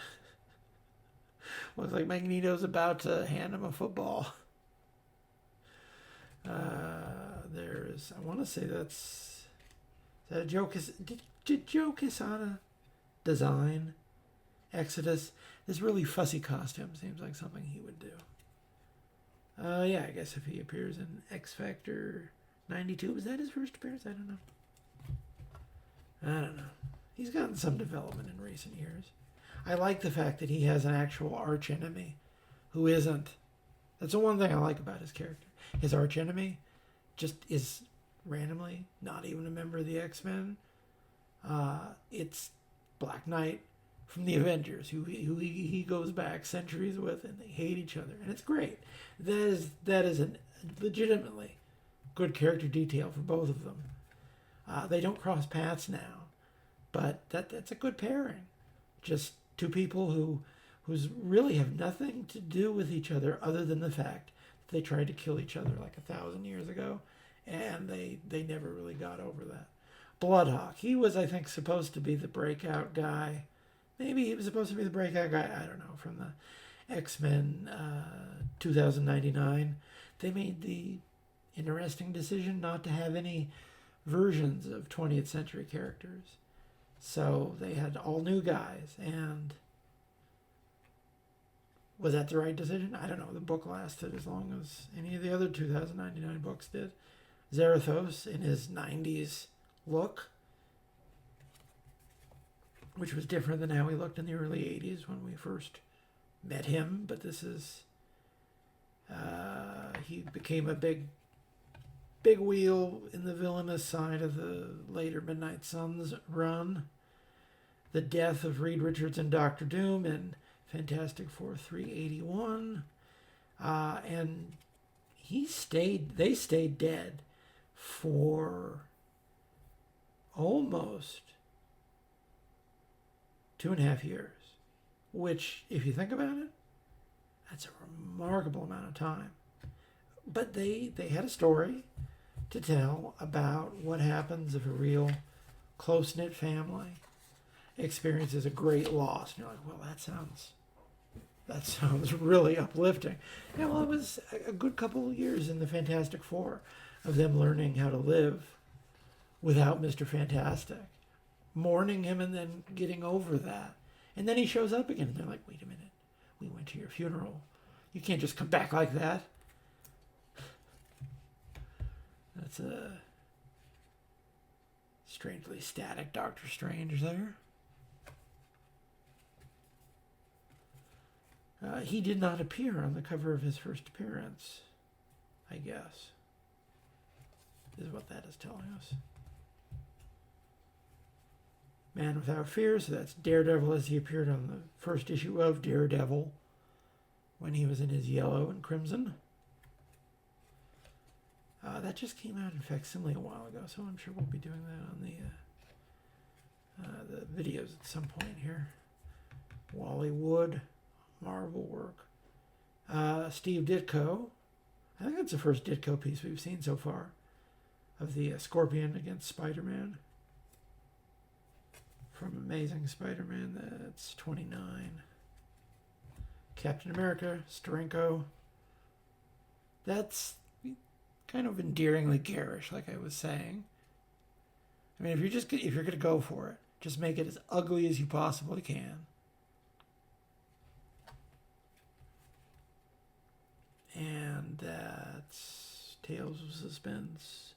Looks like Magneto's about to hand him a football. There's, I want to say that's, is that a Joe did Joe Quesada design Exodus? This really fussy costume seems like something he would do. Yeah, I guess if he appears in X Factor 92, was that his first appearance? I don't know. He's gotten some development in recent years. I like the fact that he has an actual arch enemy who isn't. That's the one thing I like about his character. His arch enemy just is randomly not even a member of the X-Men. It's Black Knight from the Avengers, who he goes back centuries with, and they hate each other, and it's great. That is a legitimately good character detail for both of them. They don't cross paths now, but that's a good pairing. Just two people who really have nothing to do with each other other than the fact that they tried to kill each other like 1,000 years ago, and they never really got over that. Bloodhawk, he was, I think, supposed to be the breakout guy. Maybe he was supposed to be the breakout guy. I don't know. From the X-Men 2099, they made the interesting decision not to have any versions of 20th century characters. So they had all new guys. And was that the right decision? I don't know. The book lasted as long as any of the other 2099 books did. Zarathos in his 90s look, which was different than how he looked in the early 80s when we first met him. But this is, he became a big wheel in the villainous side of the later Midnight Suns run. The death of Reed Richards and Doctor Doom in Fantastic Four 381. And they stayed dead for almost 2.5 years, which, if you think about it, that's a remarkable amount of time. But they had a story to tell about what happens if a real close-knit family experiences a great loss. And you're like, well, that sounds really uplifting. Yeah, well, it was a good couple of years in the Fantastic Four of them learning how to live without Mr. Fantastic, mourning him and then getting over that. And then he shows up again and they're like, wait a minute, we went to your funeral. You can't just come back like that. That's a strangely static Doctor Strange there. He did not appear on the cover of his first appearance, I guess, is what that is telling us. Man Without Fear, so that's Daredevil as he appeared on the first issue of Daredevil when he was in his yellow and crimson. That just came out in facsimile a while ago, so I'm sure we'll be doing that on the videos at some point here. Wally Wood, Marvel work. Steve Ditko. I think that's the first Ditko piece we've seen so far of the Scorpion against Spider-Man. From Amazing Spider-Man, that's 29. Captain America, Steranko. That's kind of endearingly garish, like I was saying. I mean, if you're gonna go for it, just make it as ugly as you possibly can. And that's Tales of Suspense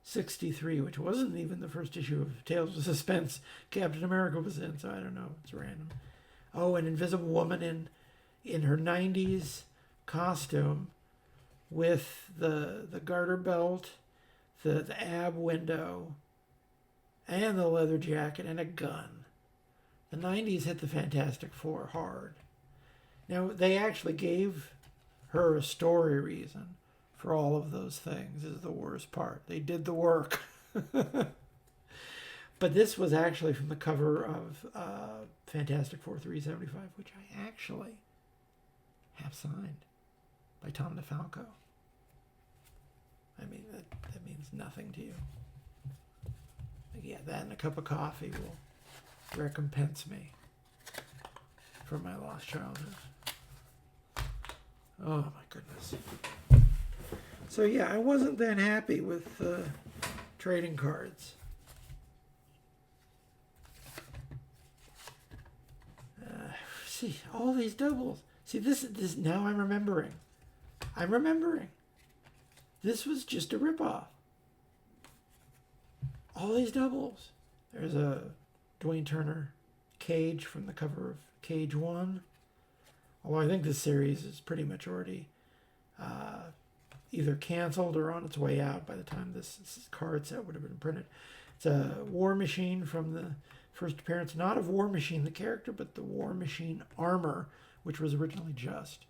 63, which wasn't even the first issue of Tales of Suspense Captain America was in, so I don't know. It's random. Oh, an Invisible Woman in her 90s costume with the garter belt, the ab window, and the leather jacket, and a gun. The 90s hit the Fantastic Four hard. Now, they actually gave her a story reason for all of those things, is the worst part. They did the work. But this was actually from the cover of Fantastic Four 375, which I actually have signed by Tom DeFalco. I mean, that means nothing to you. Yeah, that and a cup of coffee will recompense me for my lost childhood. Oh my goodness. So yeah, I wasn't that happy with trading cards. See, all these doubles. See, this now I'm remembering. This was just a ripoff. All these doubles. There's a Dwayne Turner Cage from the cover of Cage 1. Although I think this series is pretty much already either canceled or on its way out by the time this card set would have been printed. It's a War Machine from the first appearance, not of War Machine the character, but the War Machine armor, which was originally just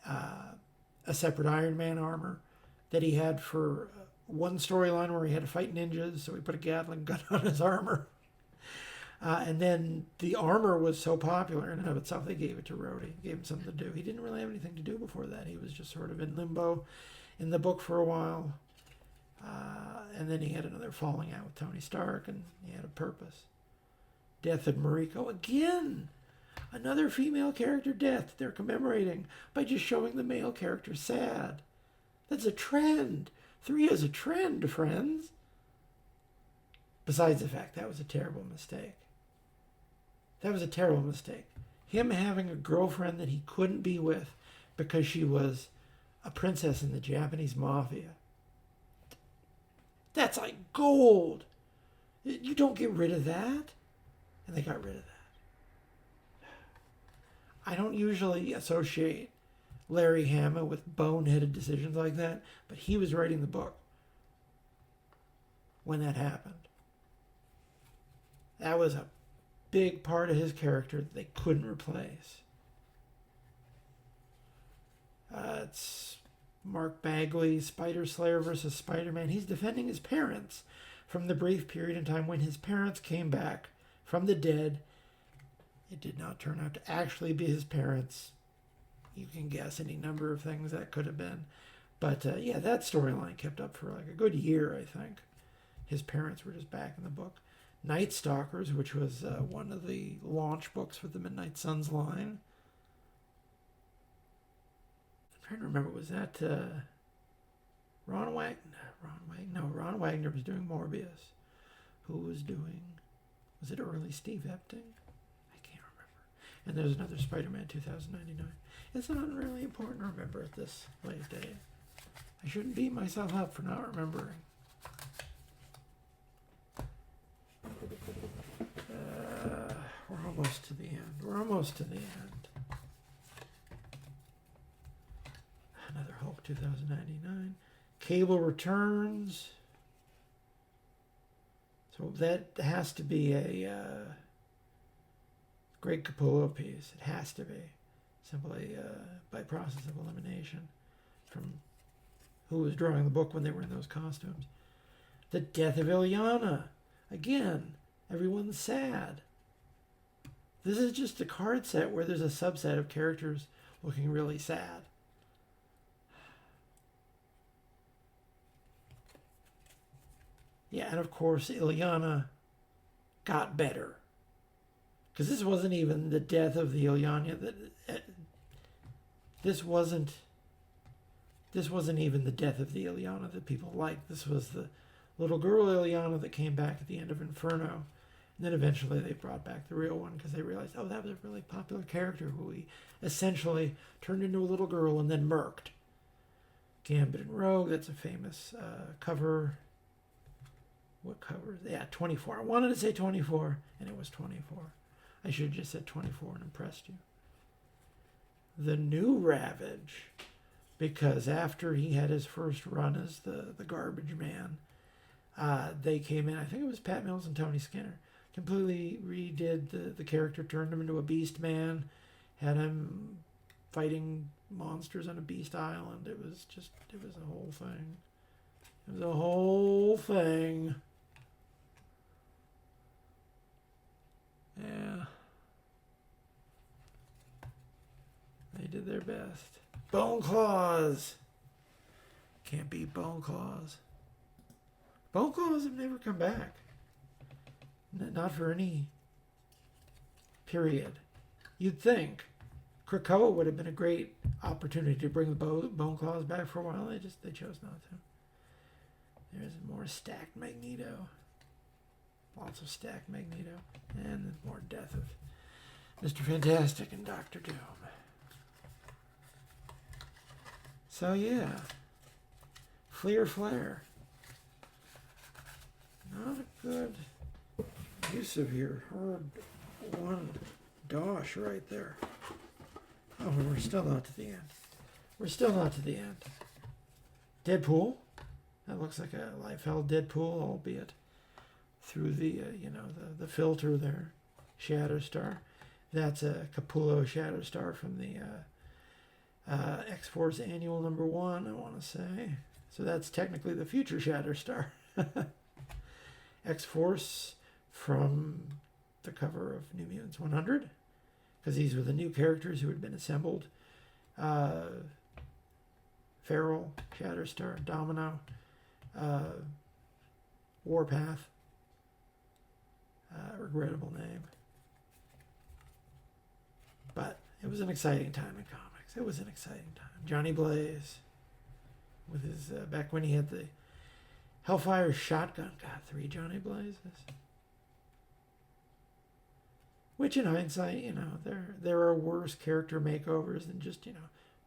a separate Iron Man armor that he had for one storyline where he had to fight ninjas, so he put a Gatling gun on his armor. And then the armor was so popular in and of itself, they gave it to Rhodey, gave him something to do. He didn't really have anything to do before that. He was just sort of in limbo in the book for a while. And then he had another falling out with Tony Stark, and he had a purpose. Death of Mariko. Again, another female character death they're commemorating by just showing the male character sad. That's a trend. 3 is a trend, friends. Besides the fact that was a terrible mistake. That was a terrible mistake. Him having a girlfriend that he couldn't be with because she was a princess in the Japanese mafia. That's like gold. You don't get rid of that. And they got rid of that. I don't usually associate Larry Hama with boneheaded decisions like that, but he was writing the book when that happened. That was a big part of his character that they couldn't replace. It's Mark Bagley, Spider Slayer versus Spider-Man. He's defending his parents from the brief period in time when his parents came back from the dead. It did not turn out to actually be his parents. You can guess any number of things that could have been. But yeah, that storyline kept up for like a good year, I think. His parents were just back in the book. Night Stalkers, which was one of the launch books for the Midnight Suns line. I'm trying to remember, was that Ron Wagner? Ron Wagner was doing Morbius. Who was doing, was it early Steve Epting? I can't remember. And there's another Spider-Man 2099. It's not really important to remember at this late day. I shouldn't beat myself up for not remembering. We're almost to the end. We're almost to the end. Another Hulk 2099. Cable returns. So that has to be a Greg Capullo piece. It has to be. Simply by process of elimination from who was drawing the book when they were in those costumes. The death of Ilyana. Again, everyone's sad. This is just a card set where there's a subset of characters looking really sad. Yeah, and of course, Ilyana got better. Because this wasn't even the death of the Ilyana that... This wasn't even the death of the Ilyana that people liked. This was the little girl Ilyana that came back at the end of Inferno. And then eventually they brought back the real one because they realized, oh, that was a really popular character who we essentially turned into a little girl and then murked. Gambit and Rogue, that's a famous cover. What cover? Yeah, 24. I wanted to say 24, and it was 24. I should have just said 24 and impressed you. The new Ravage, because after he had his first run as the Garbage Man, they came in, I think it was Pat Mills and Tony Skinner, completely redid the character, turned him into a Beast Man, had him fighting monsters on a Beast Island. It was a whole thing. It was a whole thing. Yeah. They did their best. Bone Claws. Can't beat Bone Claws. Bone Claws have never come back. Not for any period. You'd think Krakoa would have been a great opportunity to bring the Bone Claws back for a while. They chose not to. There's more stacked Magneto. Lots of stacked Magneto. And more death of Mr. Fantastic and Dr. Doom. So yeah. Fleer Flair. Not a good use of your hard-won dosh right there. Oh, we're still not to the end. We're still not to the end. Deadpool. That looks like a Liefeld Deadpool, albeit through the the filter there. Shatterstar. That's a Capullo Shatterstar from the X-Force Annual #1, I want to say. So that's technically the future Shatterstar. X-Force from the cover of New Mutants 100, because these were the new characters who had been assembled. Feral, Shatterstar, Domino, Warpath, regrettable name. But it was an exciting time in comics. It was an exciting time. Johnny Blaze, with his, back when he had the Hellfire shotgun. God, 3 Johnny Blazes. Which in hindsight, there are worse character makeovers than just,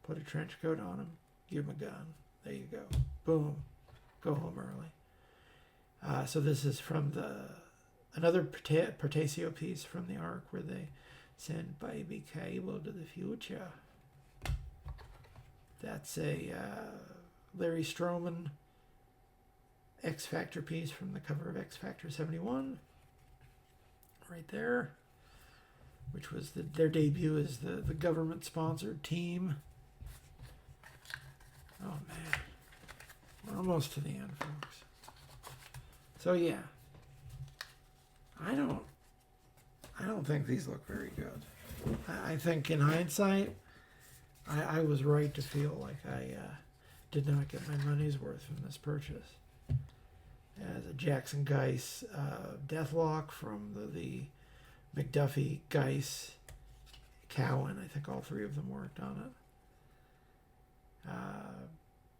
put a trench coat on him, give him a gun. There you go. Boom. Go home early. So this is from another Portacio piece from the arc where they send Baby Cable to the future. That's a Larry Stroman X Factor piece from the cover of X Factor 71. Right there. Which was their debut as the government-sponsored team. Oh man, we're almost to the end, folks. So yeah, I don't think these look very good. I think in hindsight, I was right to feel like I did not get my money's worth from this purchase. As a Jackson Geiss Deathlock from the McDuffie, Geiss, Cowan. I think all three of them worked on it.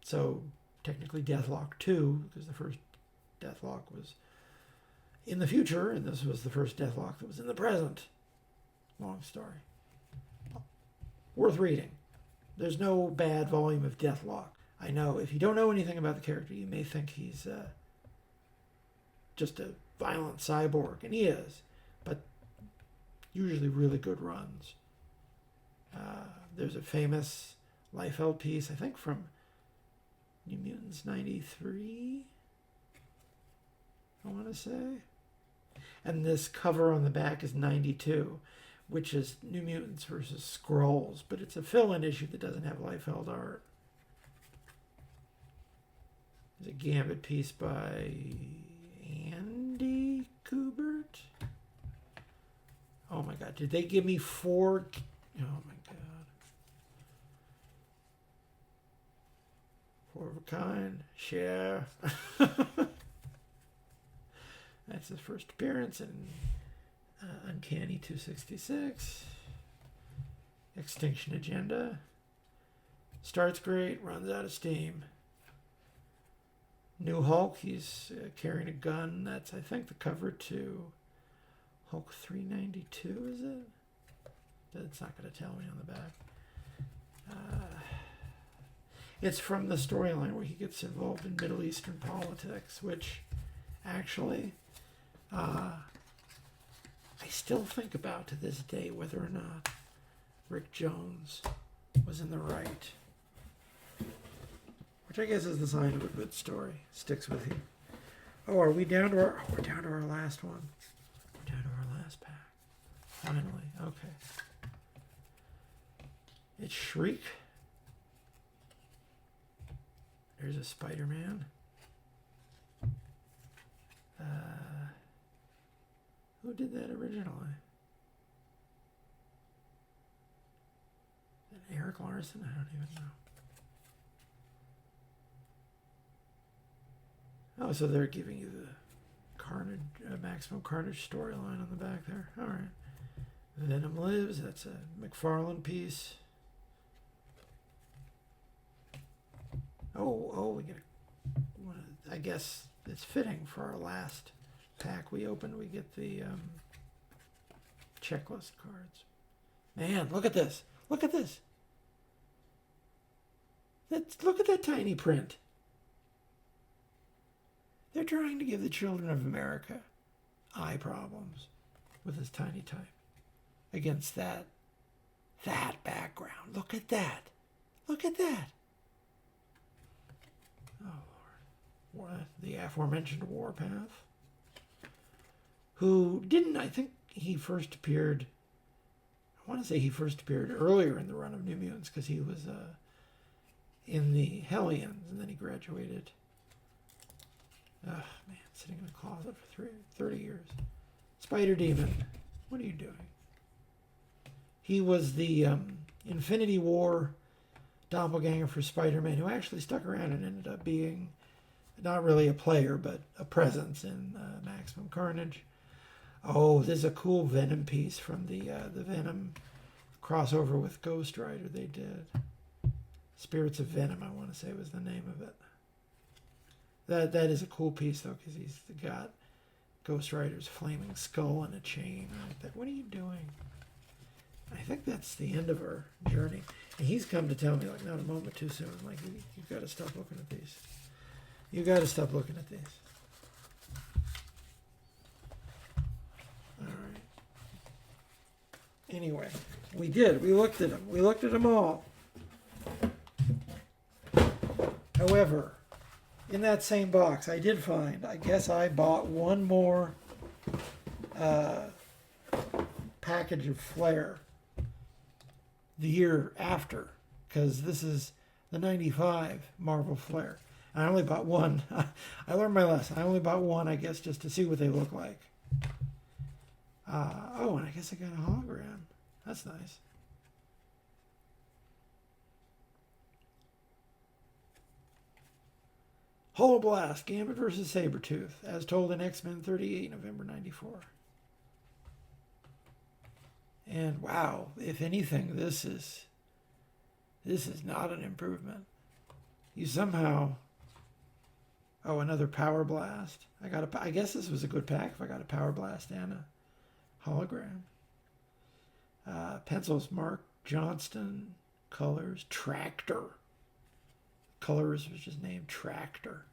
So technically Deathlock 2, because the first Deathlock was in the future, and this was the first Deathlock that was in the present. Long story. Worth reading. There's no bad volume of Deathlock. I know if you don't know anything about the character, you may think he's just a violent cyborg, and he is, but usually really good runs. There's a famous Liefeld piece, I think from New Mutants 93, I want to say. And this cover on the back is 92, which is New Mutants versus Skrulls, but it's a fill-in issue that doesn't have Liefeld art. There's a Gambit piece by Andy Kubert. Oh my God, did they give me 4? Oh my God. 4 of a kind. Share. That's his first appearance in Uncanny 266. Extinction Agenda. Starts great, runs out of steam. New Hulk, he's carrying a gun. That's, I think, the cover to Hulk 392, is it? That's not going to tell me on the back. It's from the storyline where he gets involved in Middle Eastern politics, which actually I still think about to this day whether or not Rick Jones was in the right. Which I guess is the sign of a good story. Sticks with you. Oh, are we down to our... Oh, we're down to our last one. We're down to our last pack. Finally. Okay. It's Shriek. There's a Spider-Man. Who did that originally? Is it Eric Larson? I don't even know. Oh, so they're giving you the Carnage, Maximum Carnage storyline on the back there. All right. Venom Lives. That's a McFarlane piece. Oh, we get I guess it's fitting for our last pack we opened. We get the checklist cards. Man, look at this. Look at this. Look at that tiny print. They're trying to give the children of America eye problems with this tiny type against that background. Look at that. Look at that. Oh, Lord. The aforementioned Warpath, who didn't, I think he first appeared, I want to say he first appeared earlier in the run of New Mutants because he was in the Hellions, and then he graduated. Man, sitting in a closet for 30 years. Spider Demon, what are you doing? He was the Infinity War doppelganger for Spider-Man, who actually stuck around and ended up being not really a player, but a presence in Maximum Carnage. Oh, there's a cool Venom piece from the Venom crossover with Ghost Rider they did. Spirits of Venom, I want to say was the name of it. That is a cool piece, though, because he's got Ghost Rider's flaming skull and a chain right there. What are you doing? I think that's the end of our journey. And he's come to tell me, like, not a moment too soon. Like, you've got to stop looking at these. You got to stop looking at these. All right. Anyway, we did. We looked at them. We looked at them all. However, in that same box, I did find, I guess I bought one more package of Flair the year after, because this is the 95 Marvel Fleer. I only bought one. I learned my lesson. I only bought one, I guess, just to see what they look like. Oh, and I guess I got a hologram. That's nice. Holoblast, Gambit versus Sabretooth, as told in X-Men 38, November 94. And wow, if anything, this is not an improvement. You somehow... Oh, another Power Blast. I guess this was a good pack if I got a Power Blast and a hologram. Pencils, Mark Johnston. Colors, Tractor. Colors was just named Tractor.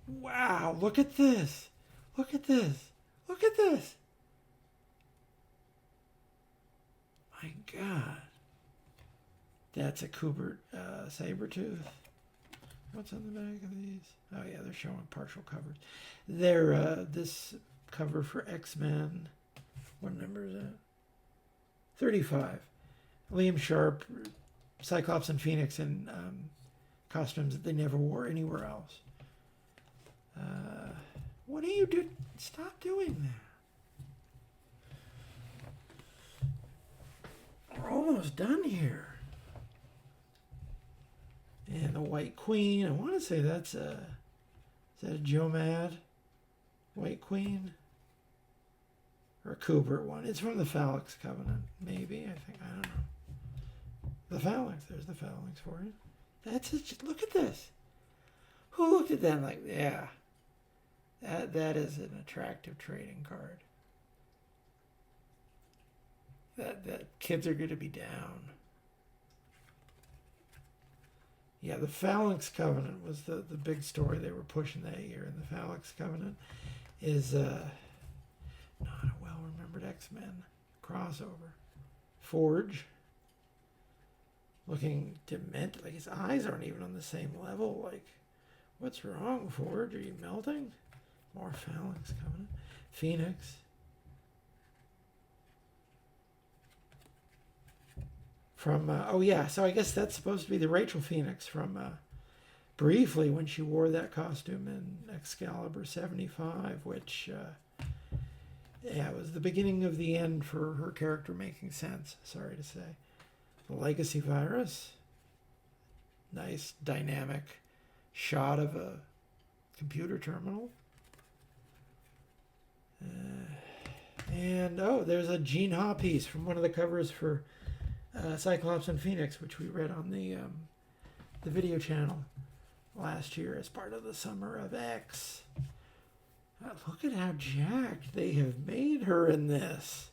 Wow, look at this. Look at this. Look at this. My God. That's a Kubert Sabretooth. What's on the back of these? Oh, yeah, they're showing partial covers. They're, this cover for X-Men. What number is that? 35. Liam Sharp, Cyclops and Phoenix in costumes that they never wore anywhere else. What do you do? Stop doing that. We're almost done here. And the White Queen. I want to say that's a... Is that a Joe Mad White Queen? Or a Kubert one. It's from the Phalanx Covenant. Maybe. I don't know. The Phalanx. There's the Phalanx for you. That's it. Just look at this. Who looked at that like, yeah. That is an attractive trading card. That kids are going to be down. Yeah, the Phalanx Covenant was the big story they were pushing that year. And the Phalanx Covenant is not a well-remembered X-Men crossover. Forge. Looking demented. Like his eyes aren't even on the same level. Like, what's wrong, Forge? Are you melting? More Phalanx Covenant. Phoenix. From, oh yeah, so I guess that's supposed to be the Rachel Phoenix from, briefly when she wore that costume in Excalibur 75, which, yeah, it was the beginning of the end for her character making sense, sorry to say. The Legacy Virus. Nice dynamic shot of a computer terminal. And, oh, there's a Gene Ha piece from one of the covers for Cyclops and Phoenix, which we read on the video last year as part of the Summer of X. Look at how jacked they have made her in this.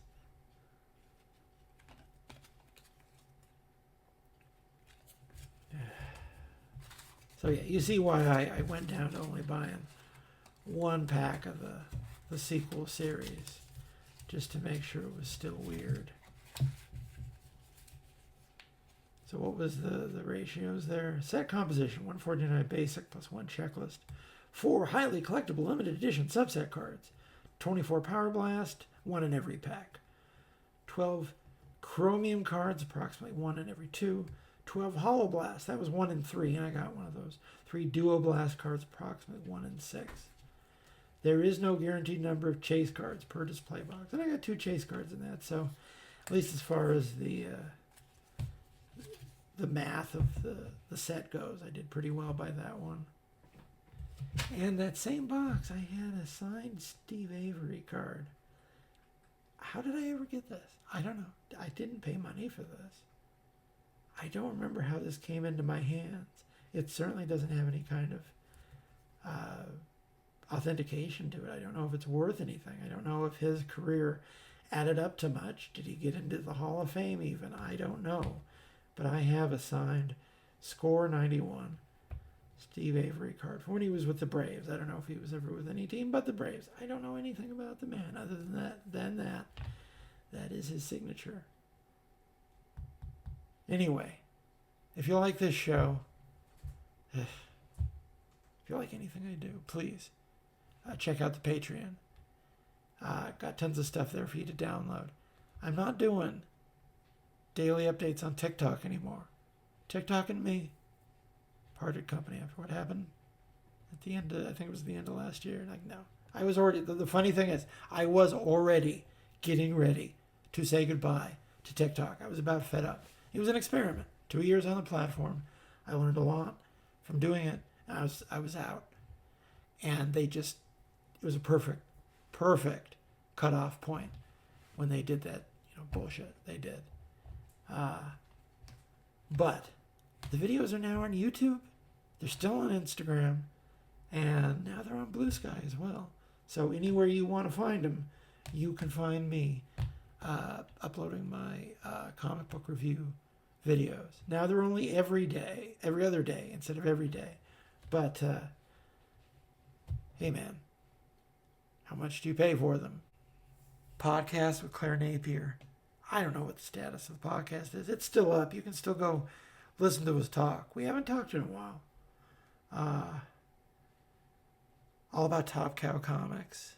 So yeah, you see why I went down to only buying one pack of the sequel series, just to make sure it was still weird. So what was the ratios there? Set composition, 149 basic plus 1 checklist. 4 highly collectible limited edition subset cards. 24 Power Blast, 1 in every pack. 12 Chromium cards, approximately 1 in every 2. 12 Hollow Blast, that was 1 in 3, and I got one of those. 3 Duo Blast cards, approximately 1 in 6. There is no guaranteed number of chase cards per display box. And I got 2 chase cards in that, so at least as far as the math of the set goes, I did pretty well by that one. And that same box, I had a signed Steve Avery card. How did I ever get this? I don't know. I didn't pay money for this. I don't remember how this came into my hands. It certainly doesn't have any kind of authentication to it. I don't know if it's worth anything. I don't know if his career added up to much. Did he get into the Hall of Fame even? I don't know. But I have a signed Score 91 Steve Avery card from when he was with the Braves. I don't know if he was ever with any team but the Braves. I don't know anything about the man other than that. That is his signature. Anyway, if you like this show, if you like anything I do, please check out the Patreon. Got tons of stuff there for you to download. I'm not doing daily updates on TikTok anymore. TikTok and me parted company after what happened at the end of, I think it was the end of last year. Like, no. I was already, the funny thing is, I was already getting ready to say goodbye to TikTok. I was about fed up. It was an experiment. 2 years on the platform. I learned a lot from doing it. And I was out. And it was a perfect cutoff point when they did that, bullshit they did. But the videos are now on YouTube. They're still on Instagram. And now they're on Bluesky as well. So anywhere you want to find them, you can find me uploading my comic book review videos. Now they're only every other day instead of every day. But, hey man, how much do you pay for them? Podcast with Claire Napier. I don't know what the status of the podcast is. It's still up. You can still go listen to us talk. We haven't talked in a while. All about Top Cow Comics.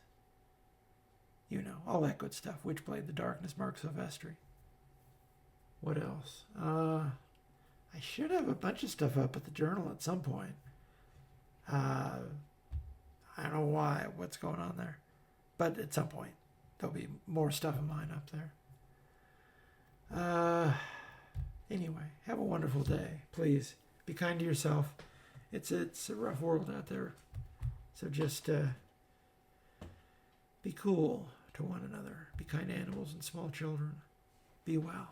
All that good stuff. Witchblade, The Darkness, Mark Silvestri. What else? I should have a bunch of stuff up at the journal at some point. I don't know what's going on there. But at some point, there'll be more stuff of mine up there. Anyway, have a wonderful day. Please, be kind to yourself. It's a rough world out there. So just be cool to one another. Be kind to animals and small children. Be well.